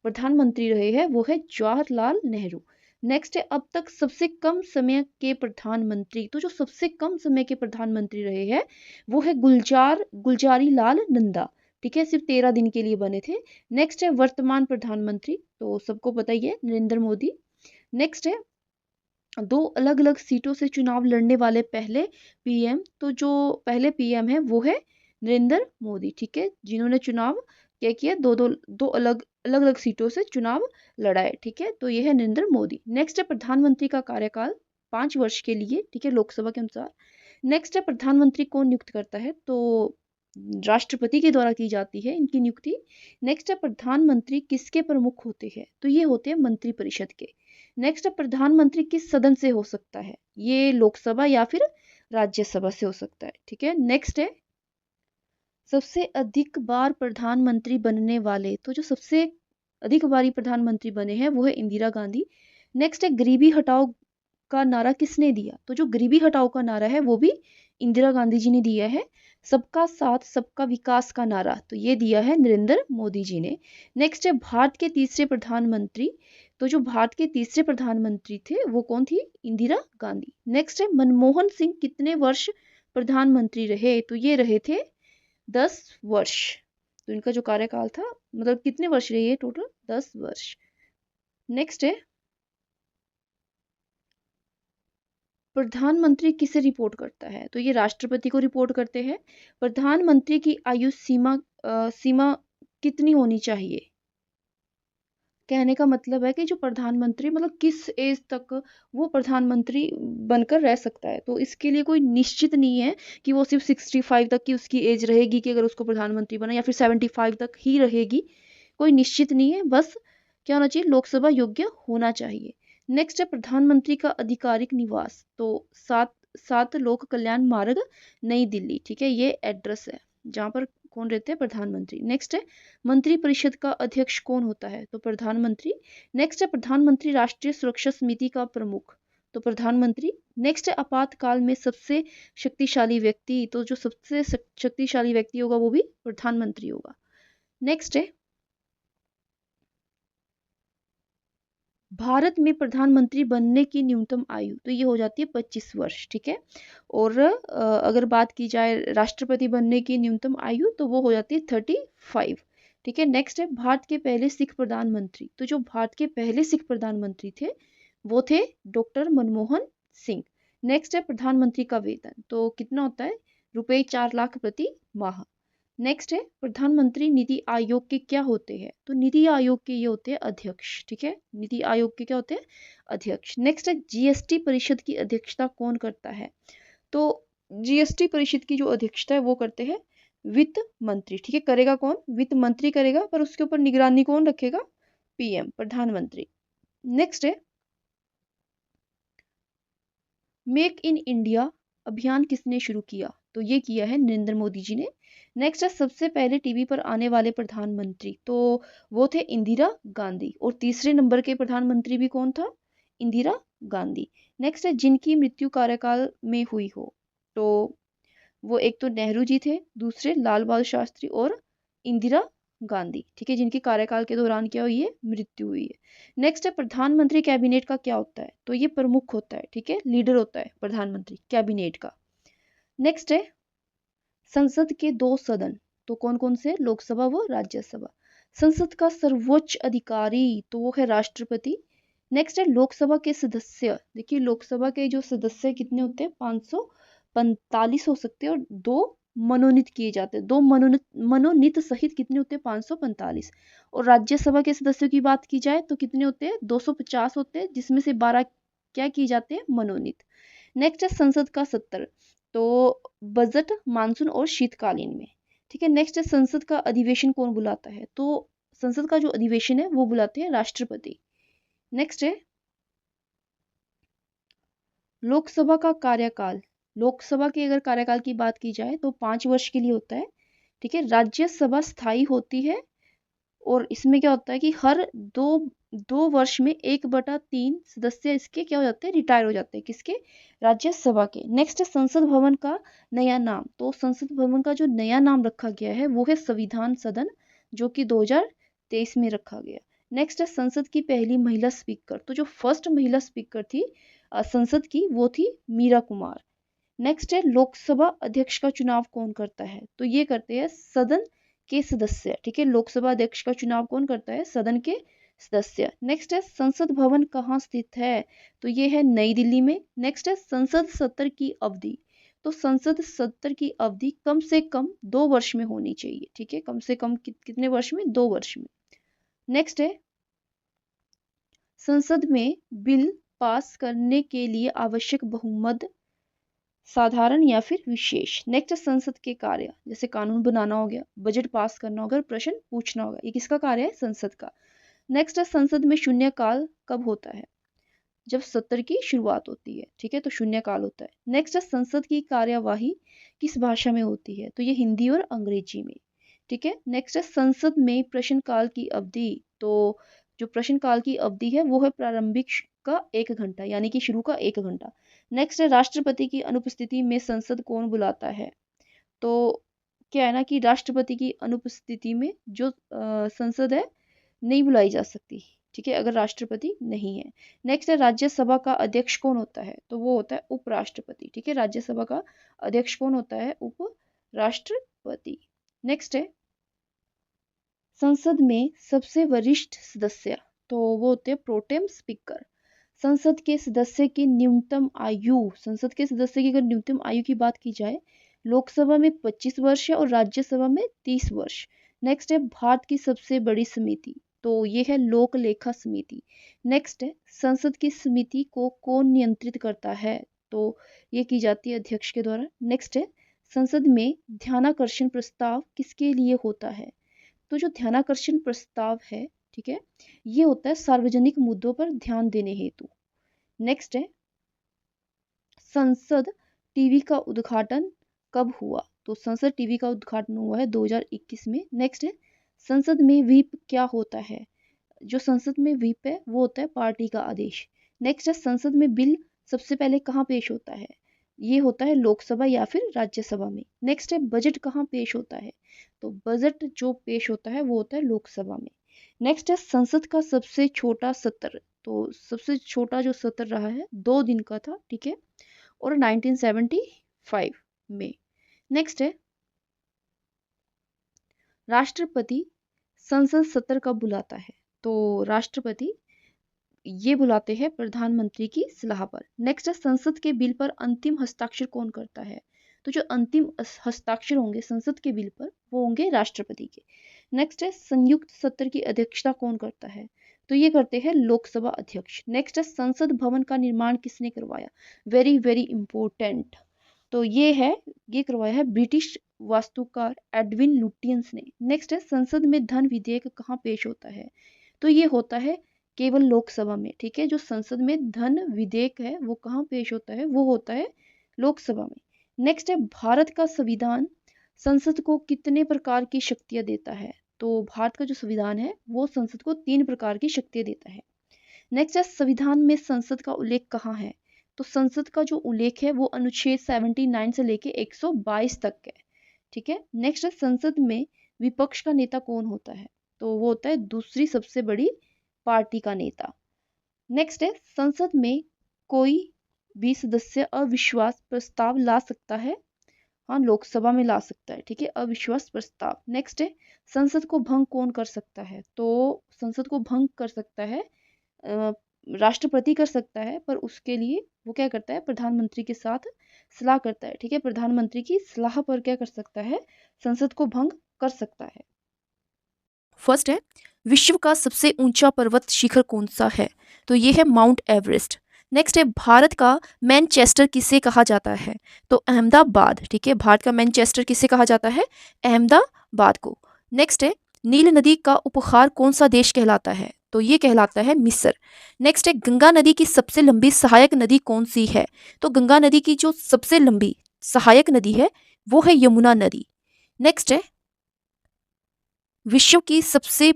प्रधानमंत्री रहे हैं वो है जवाहरलाल नेहरू। नेक्स्ट है अब तक सबसे कम समय के प्रधानमंत्री। तो जो सबसे कम समय के प्रधानमंत्री रहे हैं वो है गुलजारी लाल नंदा। ठीक है, सिर्फ 13 दिन के लिए बने थे। नेक्स्ट है वर्तमान प्रधानमंत्री। तो सबको पता ही है, नरेंद्र मोदी। नेक्स्ट है 2 अलग अलग सीटों से चुनाव लड़ने वाले पहले पीएम। तो जो पहले पीएम है वो है नरेंद्र मोदी। ठीक है, जिन्होंने चुनाव क्या किया, दो अलग अलग सीटों से चुनाव लड़ाए। ठीक है, तो ये है नरेंद्र मोदी। नेक्स्ट है प्रधानमंत्री का कार्यकाल 5 वर्ष के लिए। ठीक है, लोकसभा के अनुसार। नेक्स्ट है प्रधानमंत्री कौन नियुक्त करता है? तो राष्ट्रपति के द्वारा की जाती है इनकी नियुक्ति। नेक्स्ट है प्रधानमंत्री किसके प्रमुख होते हैं? तो ये होते हैं मंत्री परिषद के। नेक्स्ट है प्रधानमंत्री किस सदन से हो सकता है? ये लोकसभा या फिर राज्यसभा से हो सकता है। ठीक है, नेक्स्ट है सबसे अधिक बार प्रधानमंत्री बनने वाले। तो जो सबसे अधिक बारी प्रधानमंत्री बने हैं वो है इंदिरा गांधी। नेक्स्ट है गरीबी हटाओ का नारा किसने दिया? तो जो गरीबी हटाओ का नारा है वो भी इंदिरा गांधी जी ने दिया है। सबका साथ सबका विकास का नारा तो ये दिया है नरेंद्र मोदी जी ने। नेक्स्ट है भारत के तीसरे प्रधानमंत्री। तो जो भारत के तीसरे प्रधानमंत्री थे वो कौन थी? इंदिरा गांधी। नेक्स्ट है मनमोहन सिंह कितने वर्ष प्रधानमंत्री रहे? तो ये रहे थे 10 वर्ष। तो इनका जो कार्यकाल था, मतलब कितने वर्ष रहे ये टोटल? 10 वर्ष। नेक्स्ट है, प्रधानमंत्री किसे रिपोर्ट करता है? तो ये राष्ट्रपति को रिपोर्ट करते हैं। प्रधानमंत्री की आयु सीमा कितनी होनी चाहिए? कहने का मतलब है कि जो प्रधानमंत्री, मतलब किस एज तक वो प्रधानमंत्री बनकर रह सकता है। तो इसके लिए कोई निश्चित नहीं है कि वो सिर्फ 65 तक की उसकी एज रहेगी कि अगर उसको प्रधानमंत्री बना, या फिर 75 तक ही रहेगी। कोई निश्चित नहीं है, बस क्या होना चाहिए? लोकसभा योग्य होना चाहिए। नेक्स्ट है, प्रधानमंत्री का आधिकारिक निवास। तो सात सात लोक कल्याण मार्ग, नई दिल्ली। ठीक है, ये एड्रेस है जहाँ पर कौन रहते हैं? प्रधानमंत्री। नेक्स्ट है, मंत्रिपरिषद का अध्यक्ष कौन होता है? तो प्रधानमंत्री। नेक्स्ट है, प्रधानमंत्री राष्ट्रीय सुरक्षा समिति का प्रमुख। तो प्रधानमंत्री। नेक्स्ट है, आपातकाल में सबसे शक्तिशाली व्यक्ति। तो जो सबसे शक्तिशाली व्यक्ति होगा वो भी प्रधानमंत्री होगा। नेक्स्ट है, भारत में प्रधानमंत्री बनने की न्यूनतम आयु। तो ये हो जाती है 25 वर्ष। ठीक है, और अगर बात की जाए राष्ट्रपति बनने की न्यूनतम आयु, तो वो हो जाती है 35। ठीक है, नेक्स्ट है, भारत के पहले सिख प्रधानमंत्री। तो जो भारत के पहले सिख प्रधानमंत्री थे वो थे डॉक्टर मनमोहन सिंह। नेक्स्ट है, प्रधानमंत्री का वेतन। तो कितना होता है? ₹4 लाख प्रति माह। नेक्स्ट है, प्रधानमंत्री निधि आयोग के क्या होते हैं? तो निधि आयोग के ये होते हैं अध्यक्ष। ठीक है, निधि आयोग के क्या होते हैं? अध्यक्ष। नेक्स्ट है, जीएसटी परिषद की अध्यक्षता कौन करता है? तो जीएसटी परिषद की जो अध्यक्षता है वो करते हैं वित्त मंत्री। ठीक है, करेगा कौन? वित्त मंत्री करेगा, पर उसके ऊपर निगरानी कौन रखेगा? पीएम, प्रधानमंत्री। नेक्स्ट है, मेक इन इंडिया अभियान किसने शुरू किया? तो ये किया है नरेंद्र मोदी जी ने। नेक्स्ट है, सबसे पहले टीवी पर आने वाले प्रधानमंत्री। तो वो थे इंदिरा गांधी। और तीसरे नंबर के प्रधानमंत्री भी कौन था? इंदिरा गांधी। नेक्स्ट है, जिनकी मृत्यु कार्यकाल में हुई हो। तो वो एक तो नेहरू जी थे, दूसरे लाल बहादुर शास्त्री, और इंदिरा गांधी। ठीक है, जिनकी कार्यकाल के दौरान क्या हुई है? मृत्यु हुई है। नेक्स्ट है, प्रधानमंत्री कैबिनेट का क्या होता है? तो ये प्रमुख होता है। ठीक है, लीडर होता है प्रधानमंत्री कैबिनेट का। नेक्स्ट है, संसद के 2 सदन। तो कौन कौन से? लोकसभा व राज्यसभा। संसद का सर्वोच्च अधिकारी तो वो है राष्ट्रपति। नेक्स्ट है, लोकसभा के सदस्य। देखिए, लोकसभा के जो सदस्य कितने होते हैं? 545 हो सकते हैं, और 2 मनोनीत किए जाते हैं। 2 मनोनीत सहित कितने होते हैं? 545। और राज्यसभा के सदस्यों की बात की जाए तो कितने होते हैं? 250 होते हैं, जिसमें से 12 क्या किए जाते हैं? मनोनीत। नेक्स्ट है, संसद का सत्र। तो बजट, मानसून और शीतकालीन में। ठीक है, नेक्स्ट है, संसद का अधिवेशन कौन बुलाता है? तो संसद का जो अधिवेशन है वो बुलाते हैं राष्ट्रपति। नेक्स्ट है, लोकसभा का कार्यकाल। लोकसभा के अगर कार्यकाल की बात की जाए तो 5 वर्ष के लिए होता है। ठीक है, राज्यसभा स्थायी होती है, और इसमें क्या होता है कि हर दो दो वर्ष में 1/3 सदस्य इसके क्या हो जाते हैं? रिटायर हो जाते हैं। किसके? राज्यसभा के। नेक्स्ट है, संसद भवन का नया नाम। तो संसद भवन का जो नया नाम रखा गया है वो है संविधान सदन, जो कि 2023 में रखा गया। नेक्स्ट है, संसद की पहली महिला स्पीकर। तो जो फर्स्ट महिला स्पीकर थी संसद की, वो थी मीरा कुमार। नेक्स्ट है, लोकसभा अध्यक्ष का चुनाव कौन करता है? तो ये करते हैं सदन के सदस्य। ठीक है, लोकसभा अध्यक्ष का चुनाव कौन करता है? सदन के सदस्य। नेक्स्ट है, संसद भवन कहाँ स्थित है? तो ये है नई दिल्ली में। नेक्स्ट है, संसद सत्र की अवधि। तो संसद सत्र की अवधि कम से कम 2 वर्ष में होनी चाहिए। ठीक है, कम से कम कितने वर्ष में? 2 वर्ष में। नेक्स्ट है, संसद में बिल पास करने के लिए आवश्यक बहुमत साधारण या फिर विशेष। नेक्स्ट, संसद के कार्य, जैसे कानून बनाना हो गया, बजट पास करना होगा, प्रश्न पूछना होगा, ये किसका कार्य है? संसद का। नेक्स्ट है, संसद में शून्यकाल कब होता है? जब सत्र की शुरुआत होती है। ठीक है, तो शून्यकाल होता है। नेक्स्ट है, संसद की कार्यवाही किस भाषा में होती है? तो ये हिंदी और अंग्रेजी में। ठीक है, नेक्स्ट है, संसद में प्रश्नकाल की अवधि। तो जो प्रश्नकाल की अवधि है वो है प्रारंभिक का 1 घंटा, यानी कि शुरू का 1 घंटा। नेक्स्ट है, राष्ट्रपति की अनुपस्थिति में संसद कौन बुलाता है? तो क्या है ना कि राष्ट्रपति की अनुपस्थिति में जो संसद है नहीं बुलाई जा सकती। ठीक है, अगर राष्ट्रपति नहीं है। नेक्स्ट है, राज्यसभा का अध्यक्ष कौन होता है? तो वो होता है उपराष्ट्रपति। ठीक है, राज्यसभा का अध्यक्ष कौन होता है? उपराष्ट्रपति। नेक्स्ट है संसद में सबसे वरिष्ठ सदस्य, तो वो होते हैं प्रोटेम स्पीकर। संसद के सदस्य की न्यूनतम आयु, संसद के सदस्य की अगर न्यूनतम आयु की बात की जाए, लोकसभा में 25 वर्ष है और राज्यसभा में 30 वर्ष। नेक्स्ट है भारत की सबसे बड़ी समिति, तो ये है लोक लेखा समिति। नेक्स्ट है संसद की समिति को कौन नियंत्रित करता है, तो ये की जाती है अध्यक्ष के द्वारा। नेक्स्ट है संसद में ध्यानाकर्षण प्रस्ताव किसके लिए होता है, तो जो ध्यानाकर्षण प्रस्ताव है, ठीक है, ये होता है सार्वजनिक मुद्दों पर ध्यान देने हेतु। नेक्स्ट है संसद टीवी का उद्घाटन कब हुआ, तो संसद टीवी का उद्घाटन हुआ है 2021 में। नेक्स्ट है संसद में व्हिप क्या होता है, जो संसद में व्हिप है वो होता है पार्टी का आदेश। नेक्स्ट है संसद में बिल सबसे पहले कहाँ पेश होता है, ये होता है लोकसभा या फिर राज्यसभा में। नेक्स्ट है बजट कहाँ पेश होता है, तो बजट जो पेश होता है वो होता है लोकसभा में। नेक्स्ट है संसद का सबसे छोटा सत्र, तो सबसे छोटा जो सत्र रहा है 2 दिन का था, ठीक है, और 1975 में। नेक्स्ट है राष्ट्रपति संसद सत्र कब बुलाता है, तो राष्ट्रपति ये बुलाते हैं प्रधानमंत्री की सलाह पर। नेक्स्ट है संसद के बिल पर अंतिम हस्ताक्षर कौन करता है, तो जो अंतिम हस्ताक्षर होंगे संसद के बिल पर वो होंगे राष्ट्रपति के। नेक्स्ट है संयुक्त सत्र की अध्यक्षता कौन करता है, तो ये करते हैं लोकसभा अध्यक्ष। नेक्स्ट है संसद भवन का निर्माण किसने करवाया, वेरी वेरी इंपॉर्टेंट, तो ये करवाया है ब्रिटिश वास्तुकार एडविन लुटियंस ने। नेक्स्ट है संसद में धन विधेयक कहाँ पेश होता है, तो ये होता है केवल लोकसभा में, ठीक है, जो संसद में धन विधेयक है वो कहाँ पेश होता है, वो होता है लोकसभा में। नेक्स्ट है भारत का संविधान संसद को कितने प्रकार की शक्तियां देता है, तो भारत का जो संविधान है वो संसद को 3 प्रकार की शक्तियां देता है। नेक्स्ट है संविधान में संसद का उल्लेख कहाँ है, तो संसद का जो उल्लेख है वो अनुच्छेद 79 से लेके 122 तक है, ठीक है। नेक्स्ट है संसद में विपक्ष का नेता कौन होता है, तो वो होता है दूसरी सबसे बड़ी पार्टी का नेता। नेक्स्ट है संसद में कोई भी सदस्य अविश्वास प्रस्ताव ला सकता है, हाँ लोकसभा में ला सकता है, ठीक है, अविश्वास प्रस्ताव। नेक्स्ट है संसद को भंग कौन कर सकता है, तो संसद को भंग कर सकता है राष्ट्रपति कर सकता है, पर उसके लिए वो क्या करता है प्रधानमंत्री के साथ सलाह करता है, ठीक है, प्रधानमंत्री की सलाह पर क्या कर सकता है संसद को भंग कर सकता है। फर्स्ट है विश्व का सबसे ऊंचा पर्वत शिखर कौन सा है, तो ये है माउंट एवरेस्ट। नेक्स्ट है भारत का मैनचेस्टर किसे कहा जाता है, तो अहमदाबाद, ठीक है, भारत का मैनचेस्टर किसे कहा जाता है, अहमदाबाद को। नेक्स्ट है नील नदी का उपहार कौन सा देश कहलाता है, तो ये कहलाता है मिस्र। नेक्स्ट है गंगा नदी की सबसे लंबी सहायक नदी कौन सी है, तो गंगा नदी की जो सबसे लंबी सहायक नदी है वो है यमुना नदी। नेक्स्ट है विश्व की सबसे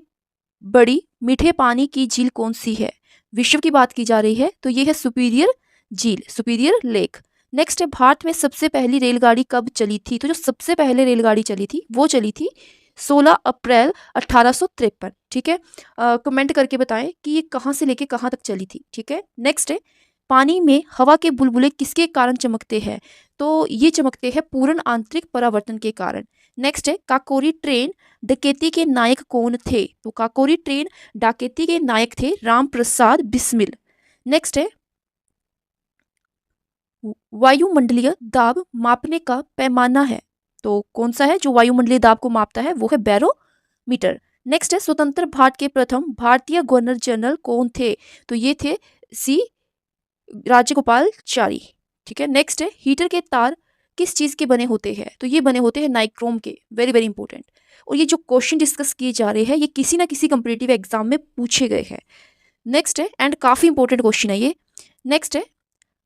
बड़ी मीठे पानी की झील कौन सी है, विश्व की बात की जा रही है तो ये है सुपीरियर झील, सुपीरियर लेक। नेक्स्ट है भारत में सबसे पहली रेलगाड़ी कब चली थी, तो जो सबसे पहले रेलगाड़ी चली थी वो चली थी 16 अप्रैल 1853, ठीक है। कमेंट करके बताएं कि ये कहाँ से लेके कहाँ तक चली थी, ठीक है। नेक्स्ट है पानी में हवा के बुलबुले किसके कारण चमकते हैं, तो ये चमकते हैं पूर्ण आंतरिक परावर्तन के कारण। नेक्स्ट है काकोरी ट्रेन डकैती के नायक कौन थे, तो काकोरी ट्रेन डकैती के नायक थे राम प्रसाद बिस्मिल। नेक्स्ट है वायुमंडलीय दाब मापने का पैमाना है, तो कौन सा है जो वायुमंडलीय दाब को मापता है, वो है बैरोमीटर। नेक्स्ट है स्वतंत्र भारत के प्रथम भारतीय गवर्नर जनरल कौन थे, तो ये थे सी राजगोपालचारी, ठीक है। नेक्स्ट है हीटर के तार किस चीज के बने होते हैं, तो ये बने होते हैं नाइक्रोम के, वेरी वेरी इंपॉर्टेंट। और ये जो क्वेश्चन डिस्कस किए जा रहे हैं ये किसी ना किसी कंपटीटिव एग्जाम में पूछे गए हैं। नेक्स्ट है एंड काफी इंपॉर्टेंट क्वेश्चन है ये। नेक्स्ट है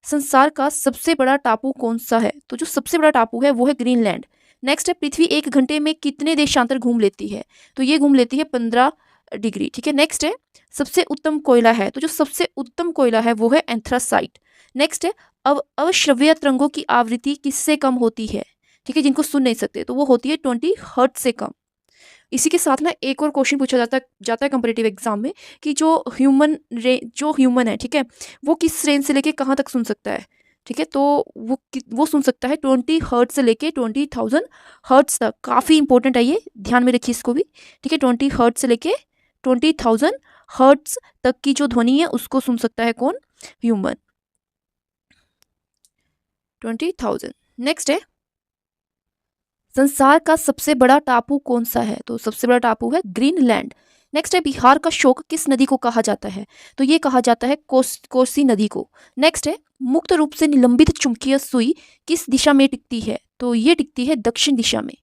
संसार का सबसे बड़ा टापू कौन सा है, तो जो सबसे बड़ा टापू है वो है ग्रीनलैंड। नेक्स्ट है पृथ्वी 1 घंटे में कितने देशांतर घूम लेती है, तो ये घूम लेती है 15 डिग्री, ठीक है। नेक्स्ट है सबसे उत्तम कोयला है, तो जो सबसे उत्तम कोयला है वो है एंथ्रासाइट। नेक्स्ट है अवश्रव्य तरंगों की आवृत्ति किससे कम होती है, ठीक है, जिनको सुन नहीं सकते, तो वो होती है 20 हर्ट्ज से कम। इसी के साथ ना एक और क्वेश्चन पूछा जाता है कंपटीटिव एग्जाम में कि जो ह्यूमन है, ठीक है, वो किस रेंज से लेके कहाँ तक सुन सकता है, ठीक है, तो वो सुन सकता है 20 हर्ट्ज से लेके 20,000 हर्ट्ज तक। काफ़ी इंपॉर्टेंट है ये, ध्यान में रखिए इसको भी। ठीक है, 20 हर्ट्ज से लेके 20,000 हर्ट्ज तक की जो ध्वनि है उसको सुन सकता है कौन? ह्यूमन। 20,000। नेक्स्ट है, संसार का सबसे बड़ा टापू कौन सा है? तो सबसे बड़ा टापू है ग्रीनलैंड। नेक्स्ट है, बिहार का शोक किस नदी को कहा जाता है? तो ये कहा जाता है कोसी नदी को। नेक्स्ट है, मुक्त रूप से निलंबित चुंबकीय सुई किस दिशा में टिकती है? तो ये टिकती है दक्षिण दिशा में।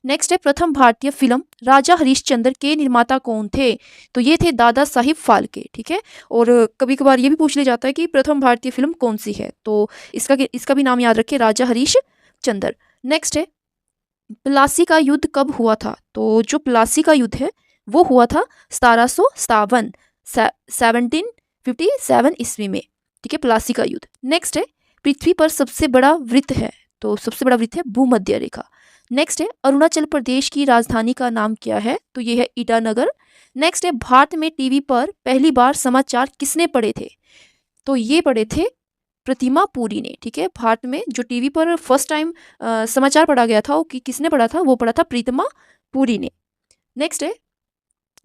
नेक्स्ट है, प्रथम भारतीय फिल्म राजा हरिश्चंद्र के निर्माता कौन थे? तो ये थे दादा साहिब फाल्के। ठीक है, और कभी कभार ये भी पूछ लिया जाता है कि प्रथम भारतीय फिल्म कौन सी है, तो इसका भी नाम याद रखिए, राजा हरिश्चंद्र। नेक्स्ट है, प्लासी का युद्ध कब हुआ था? तो जो प्लासी का युद्ध है वो हुआ था 1757 1757 ईस्वी में। ठीक है, प्लासी का युद्ध। नेक्स्ट है, पृथ्वी पर सबसे बड़ा वृत्त है? तो सबसे बड़ा वृत्त है भूमध्य रेखा। नेक्स्ट है, अरुणाचल प्रदेश की राजधानी का नाम क्या है? तो ये है ईटानगर। नेक्स्ट है, भारत में टीवी पर पहली बार समाचार किसने पढ़े थे? तो ये पढ़े थे प्रतिमा पुरी ने। ठीक है, भारत में जो टीवी पर फर्स्ट टाइम समाचार पढ़ा गया था वो किसने पढ़ा था? वो पढ़ा था प्रतिमा पुरी ने। नेक्स्ट है,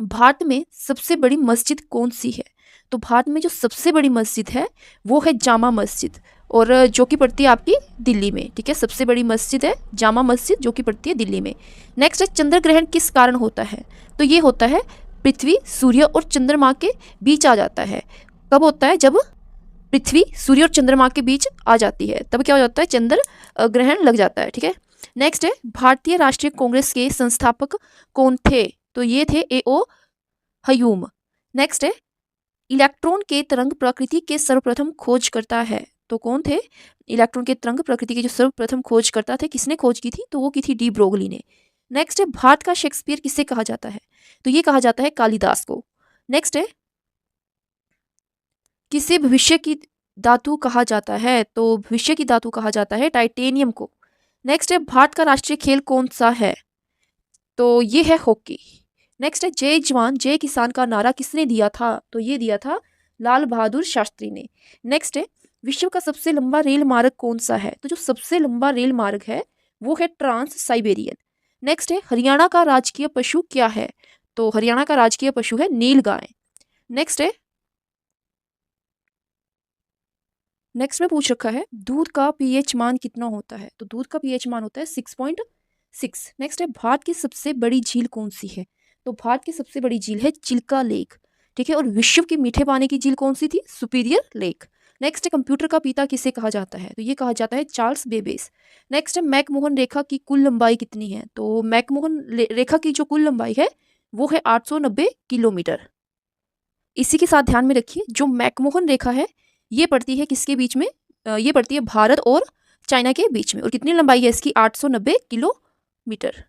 भारत में सबसे बड़ी मस्जिद कौन सी है? तो भारत में जो सबसे बड़ी मस्जिद है वो है जामा मस्जिद, और जो कि पड़ती है आपकी दिल्ली में। ठीक है, सबसे बड़ी मस्जिद है जामा मस्जिद जो कि पड़ती है दिल्ली में। नेक्स्ट है, चंद्र ग्रहण किस कारण होता है? तो ये होता है पृथ्वी, सूर्य और चंद्रमा के बीच आ जाता है। कब होता है? जब पृथ्वी, सूर्य और चंद्रमा के बीच आ जाती है, तब क्या हो जाता है? चंद्र ग्रहण लग जाता है। ठीक है, नेक्स्ट है, भारतीय राष्ट्रीय कांग्रेस के संस्थापक कौन थे? तो ये थे A.O. ह्यूम। नेक्स्ट है, इलेक्ट्रॉन के तरंग प्रकृति के सर्वप्रथम खोज करता है? तो कौन थे? इलेक्ट्रॉन के तरंग प्रकृति के जो सर्वप्रथम खोज करता थे, किसने खोज की थी? तो वो की थी डी ब्रोगली ने। नेक्स्ट है, भारत का शेक्सपियर किसे कहा जाता है? तो ये कहा जाता है कालिदास को। नेक्स्ट है, किसे भविष्य की धातु कहा जाता है? तो भविष्य की धातु कहा जाता है टाइटेनियम को। नेक्स्ट है, भारत का राष्ट्रीय खेल कौन सा है? तो ये है हॉकी। नेक्स्ट है, जय जवान जय किसान का नारा किसने दिया था? तो ये दिया था लाल बहादुर शास्त्री ने। नेक्स्ट है, विश्व का सबसे लंबा रेल मार्ग कौन सा है? तो जो सबसे लंबा रेल मार्ग है वो है ट्रांस साइबेरियन। नेक्स्ट है, हरियाणा का राजकीय पशु क्या है? तो हरियाणा का राजकीय पशु है नीलगाय। नेक्स्ट है, नेक्स्ट में पूछ रखा है, दूध का पीएच मान कितना होता है? तो दूध का पीएच मान होता है 6.6। नेक्स्ट है, भारत की सबसे बड़ी झील कौन सी है? तो भारत की सबसे बड़ी झील है चिल्का लेक। ठीक है, और विश्व की मीठे पानी की झील कौन सी थी? Superior lake. नेक्स्ट है, कंप्यूटर का पिता किसे कहा जाता है? तो ये कहा जाता है चार्ल्स बेबेज। नेक्स्ट है, मैकमोहन रेखा की कुल लंबाई कितनी है? तो मैकमोहन रेखा की जो कुल लंबाई है वो है 890 किलोमीटर। इसी के साथ ध्यान में रखिए, जो मैकमोहन रेखा है ये पड़ती है किसके बीच में? ये पड़ती है भारत और चाइना के बीच में, और कितनी लंबाई है इसकी? 890 किलोमीटर।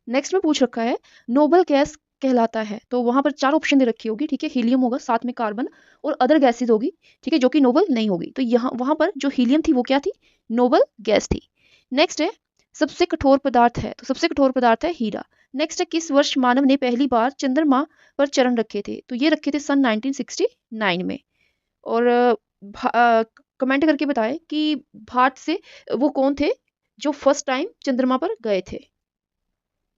नेक्स्ट में पूछ रखा है, नोबल गैस कहलाता है? तो वहां पर 4 ऑप्शन दे रखी होगी। ठीक है, हीलियम होगा, साथ में कार्बन और अदर गैसेज होगी। ठीक है, जो कि नोबल नहीं होगी। तो यहाँ वहां पर जो हीलियम थी वो क्या थी? नोबल गैस थी। नेक्स्ट है, सबसे कठोर पदार्थ है? तो सबसे कठोर पदार्थ है हीरा। नेक्स्ट है, किस वर्ष मानव ने पहली बार चंद्रमा पर चरण रखे थे? तो ये रखे थे सन 1969 में। और कमेंट करके बताएं कि भारत से वो कौन थे जो फर्स्ट टाइम चंद्रमा पर गए थे।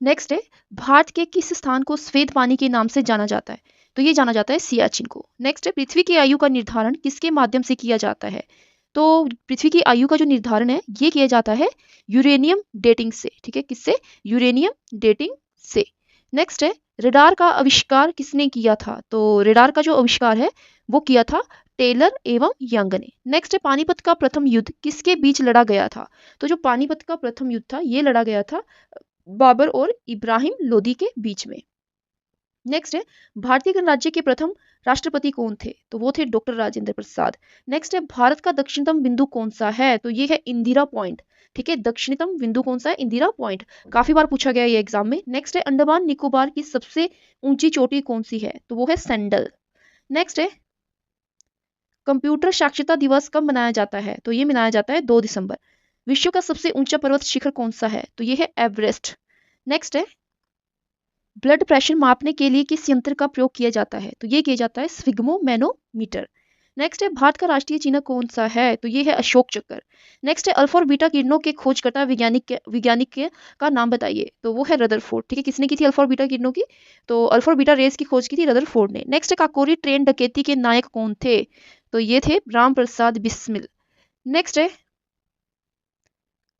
नेक्स्ट है, भारत के किस स्थान को सफेद पानी के नाम से जाना जाता है? तो ये जाना जाता है सियाचिन को। नेक्स्ट है, पृथ्वी की आयु का निर्धारण किसके माध्यम से किया जाता है? तो पृथ्वी की आयु का जो निर्धारण है ये किया जाता है यूरेनियम डेटिंग से। ठीक है, किससे? यूरेनियम डेटिंग से। नेक्स्ट है, रडार का आविष्कार किसने किया था? तो रडार का जो आविष्कार है वो किया था टेलर एवं यंग ने। नेक्स्ट है, पानीपत का प्रथम युद्ध किसके बीच लड़ा गया था? तो जो पानीपत का प्रथम युद्ध था ये लड़ा गया था बाबर और इब्राहिम लोदी के बीच में। नेक्स्ट है, भारतीय गणराज्य के प्रथम राष्ट्रपति कौन थे? तो वो थे डॉक्टर राजेंद्र प्रसाद। नेक्स्ट है, भारत का दक्षिणतम बिंदु कौन सा है? तो ये है इंदिरा पॉइंट। ठीक है, दक्षिणतम बिंदु कौन सा है? इंदिरा पॉइंट। काफी बार पूछा गया ये एग्जाम में। नेक्स्ट है, अंडमान निकोबार की सबसे ऊंची चोटी कौन सी है? तो वो है सैंडल। नेक्स्ट है, कंप्यूटर साक्षरता दिवस कब मनाया जाता है? तो ये मनाया जाता है 2 दिसंबर। विश्व का सबसे ऊंचा पर्वत शिखर कौन सा है? तो ये है एवरेस्ट। नेक्स्ट है, ब्लड प्रेशर मापने के लिए किस यंत्र का प्रयोग किया जाता है? तो ये किया जाता है स्फिग्मोमेनोमीटर। नेक्स्ट है भारत का राष्ट्रीय चिन्ह कौन सा है, तो ये है अशोक चक्र। नेक्स्ट है अल्फा और बीटा किरणों के खोजकर्ता का नाम बताइए, तो वो है रदरफोर्ड। ठीक है, किसने की थी अल्फा और बीटा किरणों की, तो अल्फा और बीटा रेस की खोज की थी रदरफोर्ड ने। नेक्स्ट है काकोरी ट्रेन डकैती के नायक कौन थे, तो ये थे राम प्रसाद बिस्मिल। नेक्स्ट है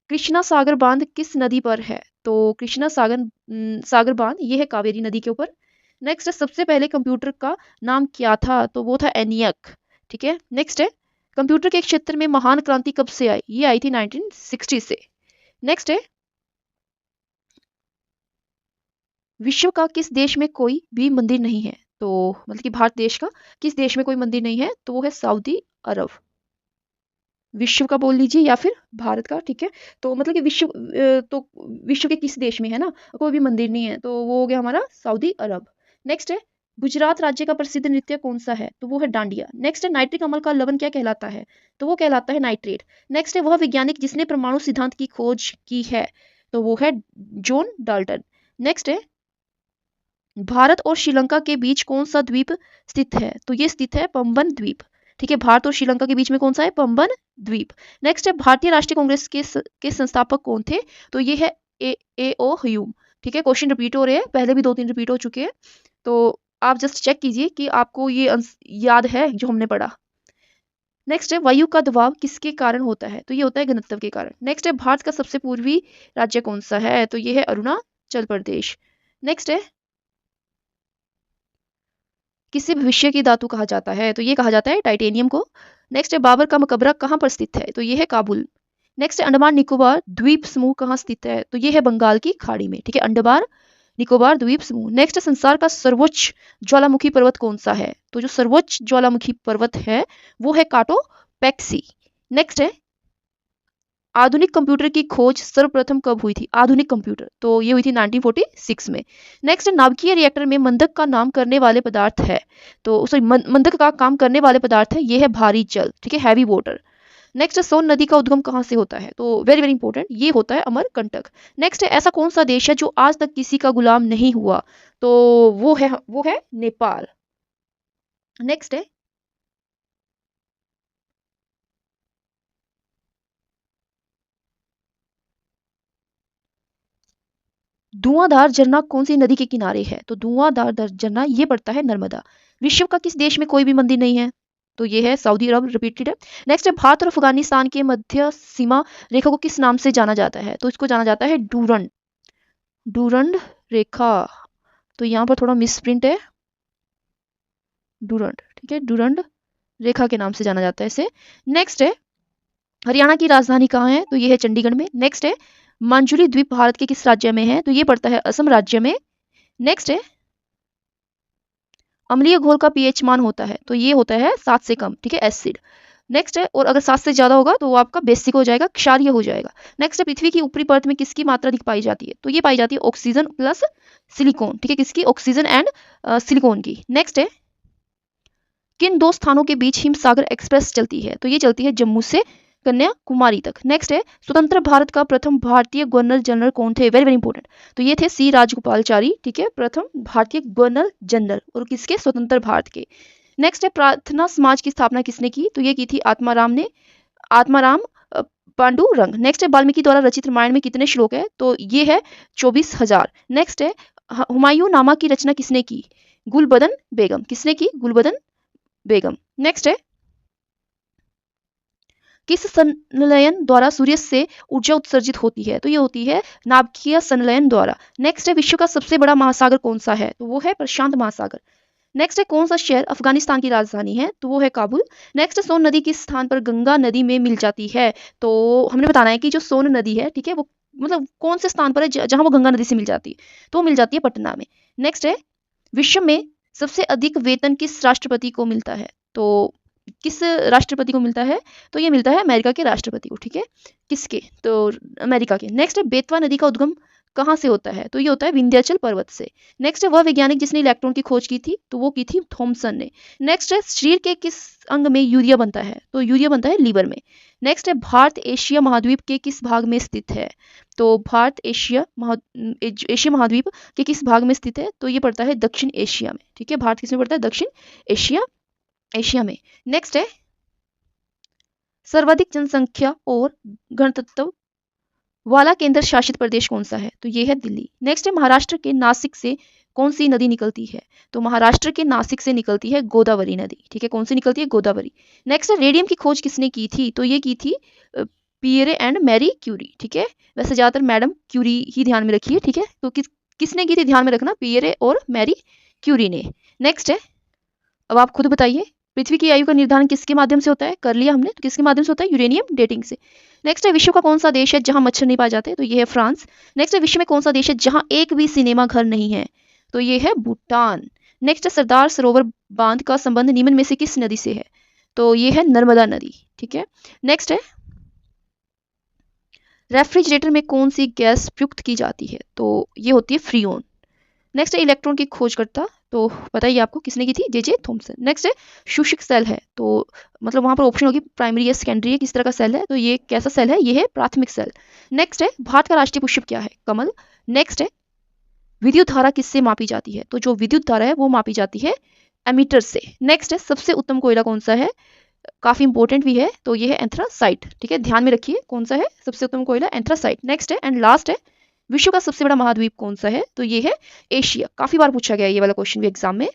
कृष्णा सागर बांध किस नदी पर है, तो कृष्णा सागर बांध ये है कावेरी नदी के ऊपर। नेक्स्ट है सबसे पहले कंप्यूटर का नाम क्या था, तो वो था एनियक। ठीक है, नेक्स्ट है कंप्यूटर के क्षेत्र में महान क्रांति कब से आई, ये आई थी 1960 से। नेक्स्ट है विश्व का किस देश में कोई भी मंदिर नहीं है, तो मतलब कि भारत देश का किस देश में कोई मंदिर नहीं है, तो वो है सऊदी अरब। विश्व का बोल लीजिए या फिर भारत का। ठीक है, तो मतलब कि तो विश्व के किस देश में है ना कोई भी मंदिर नहीं है, तो वो हो गया हमारा सऊदी अरब। नेक्स्ट है गुजरात राज्य का प्रसिद्ध नृत्य कौन सा है, तो वो है डांडिया। नेक्स्ट है नाइट्रिक अम्ल का लवण क्या कहलाता है, तो वो कहलाता है नाइट्रेट। नेक्स्ट है वह वैज्ञानिक जिसने परमाणु सिद्धांत की खोज की है, तो वो है जॉन डाल्टन। नेक्स्ट है भारत और श्रीलंका के बीच कौन सा द्वीप स्थित है, तो ये स्थित है पंबन द्वीप। ठीक है, भारत और श्रीलंका के बीच में कौन सा है, पंबन द्वीप। नेक्स्ट है भारतीय राष्ट्रीय कांग्रेस के संस्थापक कौन थे, तो ये है ए ओ ह्यूम। ठीक है, क्वेश्चन रिपीट हो रहे हैं, पहले भी 2-3 रिपीट हो चुके हैं, तो आप जस्ट चेक कीजिए कि आपको ये याद है जो हमने पढ़ा। नेक्स्ट है वायु का दबाव किसके कारण होता है, तो ये होता है घनत्व के कारण। नेक्स्ट है भारत का सबसे पूर्वी राज्य कौन सा है, तो ये है अरुणाचल प्रदेश। नेक्स्ट है किसे भविष्य की धातु कहा जाता है, तो ये कहा जाता है टाइटेनियम को। नेक्स्ट है बाबर का मकबरा कहाँ पर स्थित है, तो ये है काबुल। नेक्स्ट है अंडमान निकोबार द्वीप समूह कहाँ स्थित है, तो ये है बंगाल की खाड़ी में। ठीक है, अंडमान निकोबार द्वीप समूह। नेक्स्ट है संसार का सर्वोच्च ज्वालामुखी पर्वत कौन सा है, तो जो सर्वोच्च ज्वालामुखी पर्वत है वो है काटोपैक्सी। नेक्स्ट है आधुनिक कंप्यूटर की खोज सर्वप्रथम कब हुई थी, आधुनिक कंप्यूटर, तो ये हुई थी 1946 में। नेक्स्ट नाभिकीय रिएक्टर में मंदक का नाम करने वाले पदार्थ है, तो सॉरी मंदक का काम करने वाले पदार्थ है, ये है भारी जल। ठीक है, हैवी वाटर। नेक्स्ट सोन नदी का उद्गम कहाँ से होता है, तो वेरी वेरी इंपॉर्टेंट, ये होता है अमरकंटक। नेक्स्ट है ऐसा कौन सा देश है जो आज तक किसी का गुलाम नहीं हुआ, तो वो है नेपाल। नेक्स्ट है धुआंधार झरना कौन सी नदी के किनारे है, तो धुआंधार झरना ये पड़ता है नर्मदा। विश्व का किस देश में कोई भी मंदिर नहीं है, तो ये है सऊदी अरब, रिपीटेड है। नेक्स्ट है भारत और अफगानिस्तान के मध्य सीमा रेखा को किस नाम से जाना जाता है, तो इसको जाना जाता है डूरंड, डूरंड रेखा। तो यहाँ पर थोड़ा मिस प्रिंट है, डूरंड। ठीक है, डूरंड रेखा के नाम से जाना जाता है इसे। नेक्स्ट है हरियाणा की राजधानी कहाँ है, तो ये है चंडीगढ़ में। नेक्स्ट है मांजुली द्वीप भारत के किस राज्य में है, तो ये पड़ता है असम राज्य में। नेक्स्ट है अम्लीय घोल का पीएच मान होता है, तो ये होता है 7 से कम। ठीक है, एसिड। नेक्स्ट है और अगर 7 से ज्यादा होगा तो वो आपका बेसिक हो जाएगा, क्षारीय हो जाएगा। नेक्स्ट है पृथ्वी की ऊपरी परत में किसकी मात्रा अधिक पाई जाती है, तो ये पाई जाती है ऑक्सीजन प्लस सिलिकॉन। ठीक है, किसकी, ऑक्सीजन एंड सिलिकॉन की। नेक्स्ट है किन दो स्थानों के बीच हिमसागर एक्सप्रेस चलती है, तो ये चलती है जम्मू से कन्याकुमारी तक। नेक्स्ट है स्वतंत्र भारत का प्रथम भारतीय गवर्नर जनरल कौन थे, वेरी वेरी इंपॉर्टेंट, तो ये थे सी राजगोपालचारी। ठीक है, प्रथम भारतीय गवर्नर जनरल, और किसके, स्वतंत्र भारत के। नेक्स्ट है प्रार्थना समाज की स्थापना किसने की, तो ये की थी आत्माराम ने, आत्माराम पांडुरंग। नेक्स्ट है वाल्मीकि द्वारा रचित रामायण में कितने श्लोक है, तो ये है 24,000। नेक्स्ट है हुमायूं नामा की रचना किसने की, गुलबदन बेगम, किसने की, गुलबदन बेगम। नेक्स्ट है किस संलयन द्वारा सूर्य से ऊर्जा उत्सर्जित होती है, तो ये होती है नाभिकीय संलयन द्वारा। नेक्स्ट है विश्व का सबसे बड़ा महासागर कौन सा है, तो वो है प्रशांत महासागर। नेक्स्ट है कौन सा शहर अफगानिस्तान की राजधानी है, तो वो है काबुल। नेक्स्ट सोन नदी किस स्थान पर गंगा नदी में मिल जाती है, तो हमने बताना है कि जो सोन नदी है, ठीक है, वो मतलब कौन से स्थान पर है जहां वो गंगा नदी से मिल जाती है, तो वो मिल जाती है पटना में। नेक्स्ट है विश्व में सबसे अधिक वेतन किस राष्ट्रपति को मिलता है, तो किस राष्ट्रपति को मिलता है, तो ये मिलता है अमेरिका के राष्ट्रपति को। ठीक है, किसके, तो अमेरिका के। नेक्स्ट है बेतवा नदी का उद्गम कहाँ से होता है, तो ये होता है विंध्याचल पर्वत से। नेक्स्ट है वह वैज्ञानिक जिसने इलेक्ट्रॉन की खोज की थी, तो वो की थी थॉमसन ने। नेक्स्ट है शरीर के किस अंग में यूरिया बनता है, तो यूरिया बनता है लीवर में। नेक्स्ट है भारत एशिया महाद्वीप के किस भाग में स्थित है, तो भारत एशिया महाद्वीप के किस भाग में स्थित है, तो ये पड़ता है दक्षिण एशिया में। ठीक है, भारत किस में पड़ता है, दक्षिण एशिया एशिया में। नेक्स्ट है सर्वाधिक जनसंख्या और घनत्व वाला केंद्र शासित प्रदेश कौन सा है? तो ये है दिल्ली। नेक्स्ट है महाराष्ट्र के नासिक से कौन सी नदी निकलती है? तो महाराष्ट्र के नासिक से निकलती है गोदावरी नदी। ठीक है, कौन सी निकलती है? गोदावरी। नेक्स्ट है रेडियम की खोज किसने की थी? तो ये की थी पियरे एंड मैरी क्यूरी। ठीक है, वैसे ज्यादातर मैडम क्यूरी ही ध्यान में रखिए। ठीक है, तो किसने की थी ध्यान में रखना, पियरे और मैरी क्यूरी ने। नेक्स्ट है, अब आप खुद बताइए पृथ्वी की आयु का निर्धारण किसके माध्यम से होता है? कर लिया हमने, तो किसके माध्यम से होता है? यूरेनियम डेटिंग से। नेक्स्ट है विश्व का कौन सा देश है जहां मच्छर नहीं पाए जाते? तो ये है फ्रांस। नेक्स्ट है विश्व में कौन सा देश है जहां एक भी सिनेमा घर नहीं है? तो ये है भूटान। नेक्स्ट है सरदार सरोवर बांध का संबंध निम्न में से किस नदी से है? तो ये है नर्मदा नदी। ठीक है, नेक्स्ट है रेफ्रिजरेटर में कौन सी गैस प्रयुक्त की जाती है? तो ये होती है फ्रीओन। नेक्स्ट है इलेक्ट्रॉन की खोजकर्ता, तो बताइए आपको किसने की थी? J Thomson. नेक्स्ट है शुष्क सेल है, तो मतलब वहां पर ऑप्शन होगी प्राइमरी या सेकेंडरी है, किस तरह का सेल है? तो ये कैसा सेल है? ये है प्राथमिक सेल। नेक्स्ट है भारत का राष्ट्रीय पुष्प क्या है? कमल। नेक्स्ट है विद्युत धारा किससे मापी जाती है? तो जो विद्युत धारा है वो मापी जाती है एमीटर से। नेक्स्ट है सबसे उत्तम कोयला कौन सा है? काफी इंपॉर्टेंट भी है, तो ये है एंथ्रासाइट। ठीक है, ध्यान में रखिए कौन सा है सबसे उत्तम कोयला? एंथ्रासाइट। नेक्स्ट है एंड लास्ट है विश्व का सबसे बड़ा महाद्वीप कौन सा है? तो ये है एशिया। काफी बार पूछा गया ये वाला क्वेश्चन भी एग्जाम में।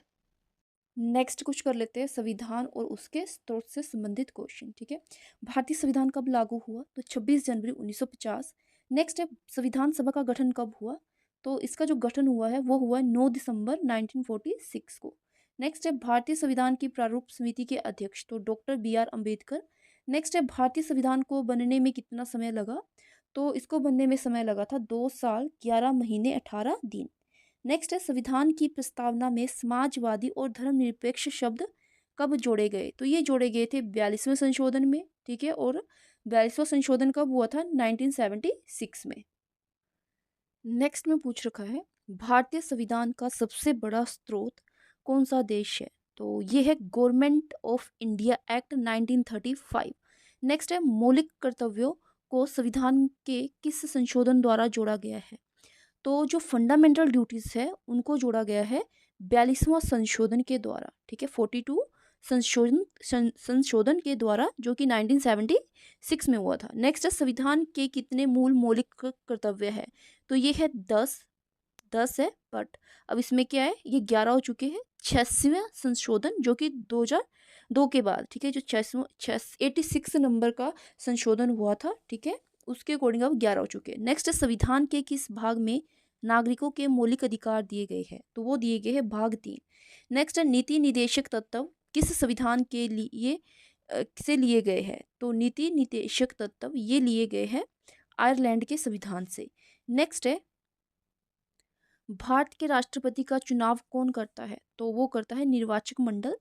नेक्स्ट कुछ कर लेते हैं संविधान और उसके स्रोत से संबंधित क्वेश्चन। ठीक है, भारतीय संविधान कब लागू हुआ? तो 26 जनवरी 1950। नेक्स्ट है संविधान सभा का गठन कब हुआ? तो इसका जो गठन हुआ है वो हुआ 9 दिसंबर 1946 को। नेक्स्ट है भारतीय संविधान की प्रारूप समिति के अध्यक्ष, तो doctor B R Ambedkar. Next है भारतीय संविधान को बनने में कितना समय लगा? तो इसको बनने में समय लगा था 2 साल 11 महीने 18 दिन। नेक्स्ट है संविधान की प्रस्तावना में समाजवादी और धर्मनिरपेक्ष शब्द कब जोड़े गए? तो ये जोड़े गए थे 42वें संशोधन में। ठीक है, और 42वां संशोधन कब हुआ था? 1976 में। नेक्स्ट में पूछ रखा है भारतीय संविधान का सबसे बड़ा स्रोत कौन सा देश है? तो ये है government of India act 1935। Next है मौलिक कर्तव्यों को संविधान के किस संशोधन द्वारा जोड़ा गया है? तो जो फंडामेंटल ड्यूटीज है उनको जोड़ा गया है 42वां संशोधन के द्वारा। ठीक है, 42 संशोधन के द्वारा, जो कि 1976 में हुआ था। नेक्स्ट है संविधान के कितने मूल मौलिक कर्तव्य है? तो ये है 10 है, बट अब इसमें क्या है, ये 11 हो चुके हैं। 86वां संशोधन जो कि 2002 के बाद, ठीक है, जो 86 नंबर का संशोधन हुआ था, ठीक है, उसके अकॉर्डिंग अब 11 हो चुके हैं। नेक्स्ट संविधान के किस भाग में नागरिकों के मौलिक अधिकार दिए गए हैं? तो वो दिए गए हैं भाग 3। नेक्स्ट है नीति निदेशक तत्व किस संविधान के लिए से लिए गए हैं? तो नीति निदेशक तत्व ये लिए गए हैं आयरलैंड के संविधान से। नेक्स्ट है भारत के राष्ट्रपति का चुनाव कौन करता है? तो वो करता है निर्वाचक मंडल।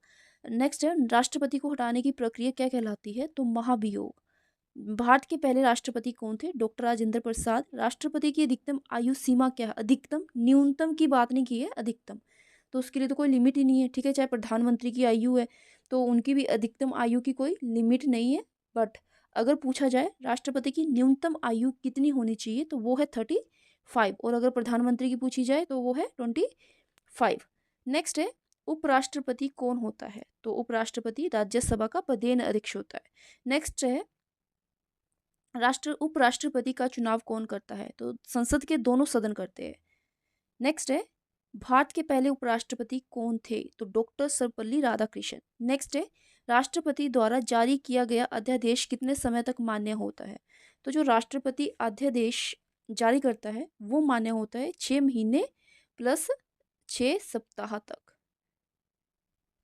नेक्स्ट है राष्ट्रपति को हटाने की प्रक्रिया क्या कहलाती है? तो महाभियोग। भारत के पहले राष्ट्रपति कौन थे? डॉक्टर राजेंद्र प्रसाद। राष्ट्रपति की अधिकतम आयु सीमा क्या है? अधिकतम, न्यूनतम की बात नहीं की है, अधिकतम। तो उसके लिए तो कोई लिमिट ही नहीं है। ठीक है, चाहे प्रधानमंत्री की आयु है तो उनकी भी अधिकतम आयु की कोई लिमिट नहीं है। बट अगर पूछा जाए राष्ट्रपति की न्यूनतम आयु कितनी होनी चाहिए, तो वो है 35, और अगर प्रधानमंत्री की पूछी जाए तो वो है 25। नेक्स्ट है उपराष्ट्रपति कौन होता है? तो उपराष्ट्रपति राज्यसभा का प्रधान अध्यक्ष होता है। नेक्स्ट है उपराष्ट्रपति का चुनाव कौन करता है? तो संसद के दोनों सदन करते हैं। नेक्स्ट है भारत के पहले उपराष्ट्रपति कौन थे? तो डॉक्टर सर्वपल्ली राधाकृष्णन। नेक्स्ट है राष्ट्रपति द्वारा जारी किया गया अध्यादेश कितने समय तक मान्य होता है? तो जो राष्ट्रपति अध्यादेश जारी करता है वो मान्य होता है 6 महीने प्लस 6 सप्ताह तक।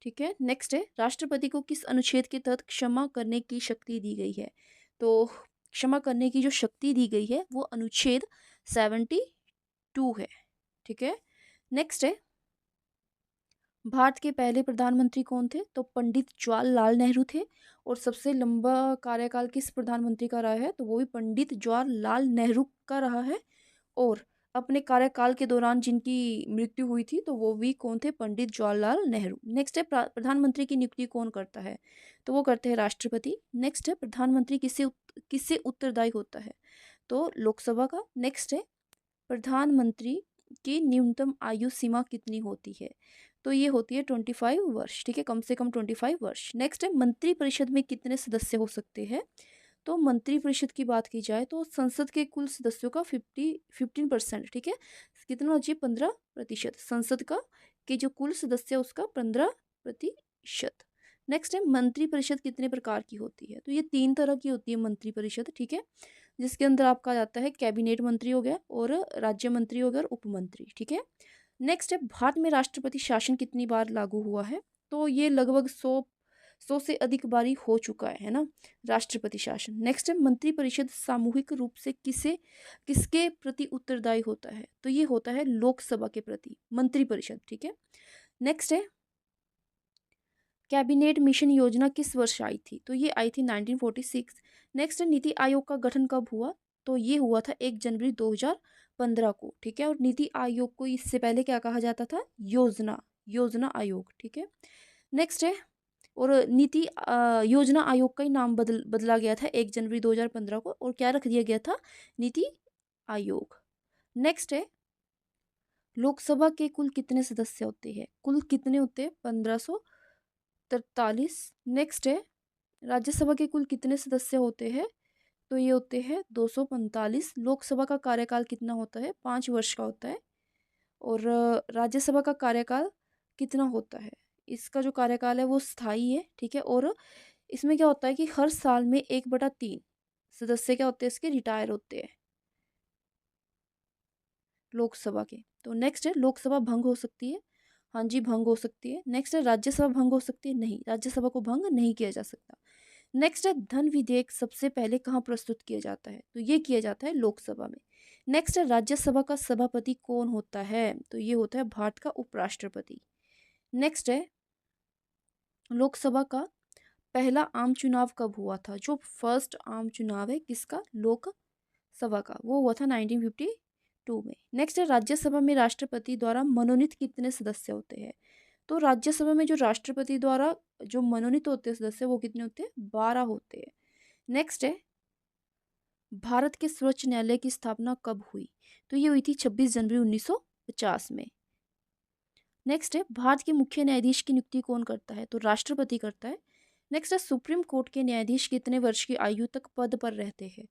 ठीक है, नेक्स्ट है राष्ट्रपति को किस अनुच्छेद के तहत क्षमा करने की शक्ति दी गई है? तो क्षमा करने की जो शक्ति दी गई है वो अनुच्छेद 72 है। ठीक है, नेक्स्ट है भारत के पहले प्रधानमंत्री कौन थे? तो पंडित जवाहरलाल नेहरू थे। और सबसे लंबा कार्यकाल किस प्रधानमंत्री का रहा है? तो वो भी पंडित जवाहरलाल नेहरू का रहा है। और अपने कार्यकाल के दौरान जिनकी मृत्यु हुई थी तो वो भी कौन थे? पंडित जवाहरलाल नेहरू। नेक्स्ट है प्रधानमंत्री की नियुक्ति कौन करता है? तो वो करते हैं राष्ट्रपति। नेक्स्ट है प्रधानमंत्री किससे उत्तरदायी होता है? तो लोकसभा का। नेक्स्ट है प्रधानमंत्री की न्यूनतम आयु सीमा कितनी होती है? तो ये होती है 25 वर्ष, ठीक है, कम से कम 25 वर्ष। नेक्स्ट है मंत्री परिषद में कितने सदस्य हो सकते हैं। तो मंत्री परिषद की बात की जाए तो संसद के कुल सदस्यों का 15%, ठीक है, कितना हो चाहिए 15%, संसद का के जो कुल सदस्य है उसका 15%। नेक्स्ट है मंत्री परिषद कितने प्रकार की होती है। तो ये 3 तरह की होती है मंत्री परिषद, ठीक है, जिसके अंदर आपका जाता है कैबिनेट मंत्री हो गया और राज्य मंत्री हो गया और उप मंत्री, ठीक है। नेक्स्ट है भारत में राष्ट्रपति शासन कितनी बार लागू हुआ है। तो ये लगभग 100 से अधिक बारी हो चुका है ना, राष्ट्रपति शासन। नेक्स्ट है मंत्री परिषद सामूहिक रूप से किसके प्रति उत्तरदायी होता है। तो ये होता है लोकसभा के प्रति मंत्री परिषद, ठीक है। नेक्स्ट है कैबिनेट मिशन योजना किस वर्ष आई थी। तो ये आई थी 1946। नेक्स्ट है नीति आयोग का गठन कब हुआ। तो ये हुआ था 1 जनवरी 2015 को, ठीक है। और नीति आयोग को इससे पहले क्या कहा जाता था, योजना आयोग, ठीक है। नेक्स्ट है और योजना आयोग का ही नाम बदला गया था 1 जनवरी 2015 को, और क्या रख दिया गया था, नीति आयोग। नेक्स्ट है लोकसभा के कुल कितने सदस्य होते हैं। कुल कितने होते हैं, 1543। नेक्स्ट है राज्यसभा के कुल कितने सदस्य होते हैं। तो ये होते हैं 245। लोकसभा का कार्यकाल कितना होता है, 5 वर्ष का होता है। और राज्यसभा का कार्यकाल कितना होता है, इसका जो कार्यकाल है वो स्थायी है, ठीक है। और इसमें क्या होता है कि हर साल में 1/3 सदस्य क्या होते हैं, इसके रिटायर होते हैं लोकसभा के। तो नेक्स्ट है लोकसभा भंग हो सकती है। हाँ जी, भंग हो सकती है। नेक्स्ट है राज्यसभा भंग हो सकती है। नहीं, राज्यसभा को भंग नहीं किया जा सकता। नेक्स्ट है धन विधेयक सबसे पहले कहाँ प्रस्तुत किया जाता है। तो ये किया जाता है लोकसभा में। नेक्स्ट है राज्यसभा का सभापति कौन होता है। तो ये होता है भारत का उपराष्ट्रपति। नेक्स्ट है लोकसभा का पहला आम चुनाव कब हुआ था। जो फर्स्ट आम चुनाव है किसका, लोकसभा का, वो हुआ था 1952 में। नेक्स्ट है राज्यसभा में राष्ट्रपति द्वारा मनोनीत कितने सदस्य होते हैं। तो राज्यसभा में जो राष्ट्रपति द्वारा जो मनोनीत होते हैं सदस्य वो कितने होते हैं, 12 होते हैं। नेक्स्ट है भारत के सर्वोच्च न्यायालय की स्थापना कब हुई। तो ये हुई थी 26 जनवरी 1950 में। नेक्स्ट है भारत के मुख्य न्यायाधीश की नियुक्ति कौन करता है। तो राष्ट्रपति करता है। नेक्स्ट है सुप्रीम कोर्ट के न्यायाधीश कितने वर्ष की आयु तक पद पर रहते हैं।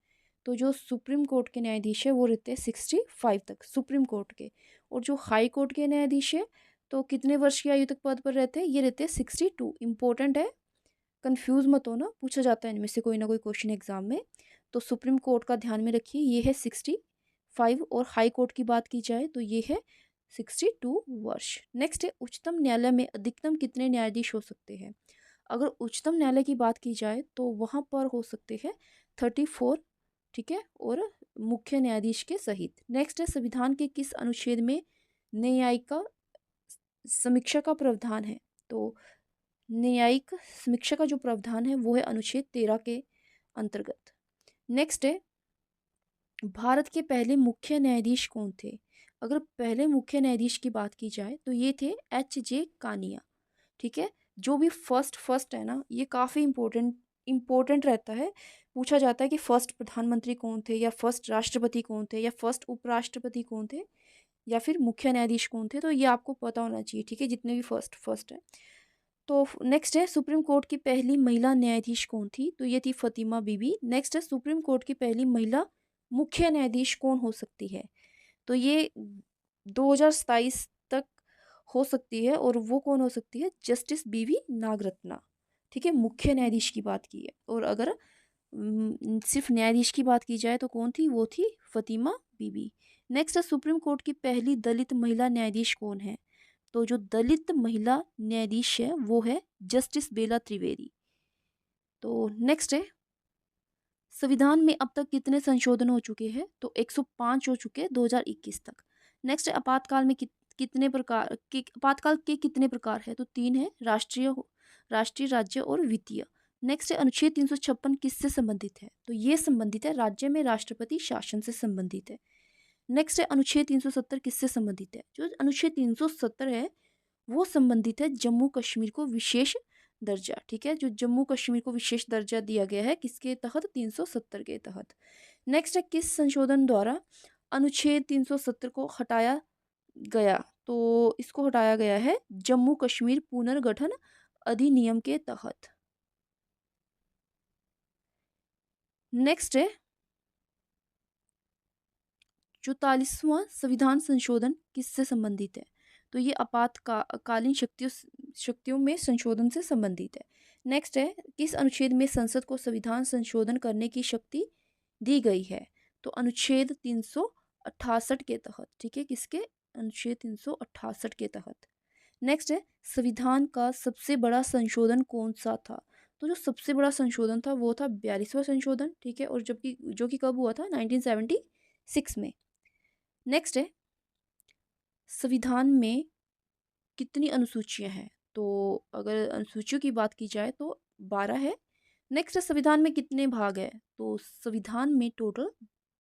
तो जो सुप्रीम कोर्ट के न्यायाधीश है वो रहते हैं 65 तक, सुप्रीम कोर्ट के। और जो हाई कोर्ट के न्यायाधीश है तो कितने वर्ष की आयु तक पद पर रहते हैं, ये रहते हैं 62। इंपॉर्टेंट है, कंफ्यूज मत हो ना, पूछा जाता है इनमें से कोई ना कोई क्वेश्चन एग्जाम में। तो सुप्रीम कोर्ट का ध्यान में रखिए, ये है 65। और हाई कोर्ट की बात की जाए तो ये है 62 वर्ष। नेक्स्ट है उच्चतम न्यायालय में अधिकतम कितने न्यायाधीश हो सकते हैं। अगर उच्चतम न्यायालय की बात की जाए तो वहाँ पर हो सकते हैं 34, ठीक है, और मुख्य न्यायाधीश के सहित। नेक्स्ट है संविधान के किस अनुच्छेद में न्यायिक समीक्षा का प्रावधान है। तो न्यायिक समीक्षा का जो प्रावधान है वो है अनुच्छेद 13 के अंतर्गत। नेक्स्ट है भारत के पहले मुख्य न्यायाधीश कौन थे। अगर पहले मुख्य न्यायाधीश की बात की जाए तो ये थे HJ कानिया, ठीक है। जो भी फर्स्ट है ना, ये काफ़ी इम्पोर्टेंट रहता है। पूछा जाता है कि फर्स्ट प्रधानमंत्री कौन थे, या फर्स्ट राष्ट्रपति कौन थे, या फर्स्ट उपराष्ट्रपति कौन थे, या फिर मुख्य न्यायाधीश कौन थे। तो ये आपको पता होना चाहिए, ठीक है, जितने भी फर्स्ट है। तो नेक्स्ट है सुप्रीम कोर्ट की पहली महिला न्यायाधीश कौन थी। तो ये थी फतिमा बीबी। नेक्स्ट है सुप्रीम कोर्ट की पहली महिला मुख्य न्यायाधीश कौन हो सकती है। तो ये 2027 तक हो सकती है, और वो कौन हो सकती है, जस्टिस BV नागरत्ना, ठीक है, मुख्य न्यायाधीश की बात की है। और अगर सिर्फ न्यायाधीश की बात की जाए तो कौन थी, वो थी फतिमा बीबी। नेक्स्ट है सुप्रीम कोर्ट की पहली दलित महिला न्यायाधीश कौन है। तो जो दलित महिला न्यायाधीश है वो है जस्टिस बेला त्रिवेदी। तो नेक्स्ट है संविधान में अब तक कितने संशोधन हो चुके हैं। तो 105 हो चुके हैं 2021 तक। नेक्स्ट है आपातकाल में कितने प्रकार के आपातकाल के कितने प्रकार है। तो 3 है, राष्ट्रीय, राज्य और वित्तीय। नेक्स्ट है अनुच्छेद 356 किससे संबंधित है। तो ये संबंधित है राज्य में राष्ट्रपति शासन से संबंधित है। नेक्स्ट है अनुच्छेद 370 किससे संबंधित है। जो अनुच्छेद 370 है वो संबंधित है जम्मू कश्मीर को विशेष दर्जा, ठीक है। जो जम्मू कश्मीर को विशेष दर्जा दिया गया है किसके तहत, 370 के तहत। नेक्स्ट है किस संशोधन द्वारा अनुच्छेद 370 को हटाया गया। तो इसको हटाया गया है जम्मू कश्मीर पुनर्गठन अधिनियम के तहत। नेक्स्ट है 44वां संविधान संशोधन किससे संबंधित है? तो ये आपातकालीन शक्तियों में संशोधन से संबंधित है। नेक्स्ट है किस अनुच्छेद में संसद को संविधान संशोधन करने की शक्ति दी गई है? तो अनुच्छेद 368 के तहत, ठीक है, किसके? अनुच्छेद 368 के तहत। नेक्स्ट है संविधान का सबसे बड़ा संशोधन कौन सा था? तो जो सबसे बड़ा संशोधन था वो था 42वां संशोधन, ठीक है, और जबकि जो कि कब हुआ था? 1976 में। नेक्स्ट है संविधान में कितनी अनुसूचियां हैं? तो अगर अनुसूचियों की बात की जाए तो 12 है। नेक्स्ट है संविधान में कितने भाग है? तो संविधान में टोटल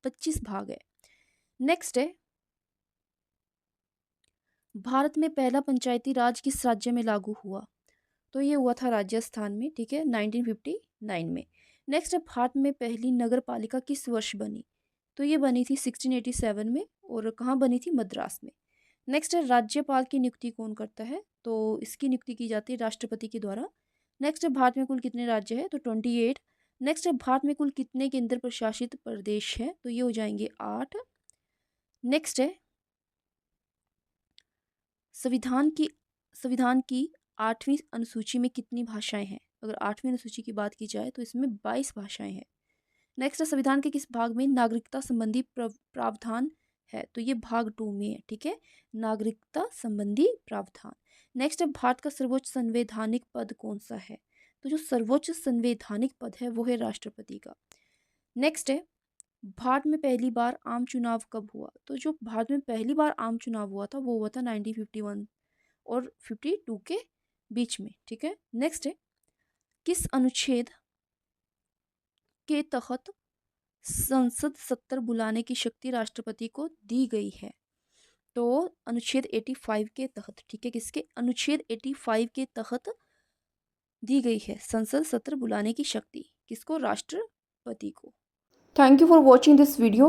25 भाग है। नेक्स्ट है भारत में पहला पंचायती राज किस राज्य में लागू हुआ? तो ये हुआ था राजस्थान में, ठीक है, 1959 में। नेक्स्ट है भारत में पहली नगर पालिका किस वर्ष बनी? तो ये बनी थी 1687 में, और कहाँ बनी थी? मद्रास में। नेक्स्ट है राज्यपाल की नियुक्ति कौन करता है? तो इसकी नियुक्ति की जाती है राष्ट्रपति के द्वारा। नेक्स्ट है भारत में कुल कितने राज्य हैं? तो 28। नेक्स्ट है भारत में कुल कितने केंद्र प्रशासित प्रदेश है? तो ये हो जाएंगे 8। नेक्स्ट है संविधान की 8वीं अनुसूची में कितनी भाषाएं हैं? अगर 8वीं अनुसूची की बात की जाए तो इसमें 22 भाषाएं हैं। नेक्स्ट है संविधान के किस भाग में नागरिकता संबंधी प्रावधान है? तो ये भाग 2 में है, ठीक है, नागरिकता संबंधी प्रावधान। नेक्स्ट है भारत का सर्वोच्च संवैधानिक पद कौन सा है? तो जो सर्वोच्च संवैधानिक पद है वो है राष्ट्रपति का। नेक्स्ट है भारत में पहली बार आम चुनाव कब हुआ? तो जो भारत में पहली बार आम चुनाव हुआ था वो हुआ था 1951 और 52 के बीच में, ठीक है। नेक्स्ट है किस अनुच्छेद के तहत संसद सत्र बुलाने की शक्ति राष्ट्रपति को दी गई है? तो अनुच्छेद 85 के तहत, ठीक है, किसके? अनुच्छेद 85 के तहत दी गई है संसद सत्र बुलाने की शक्ति किसको? राष्ट्रपति को। Thank you for watching this video.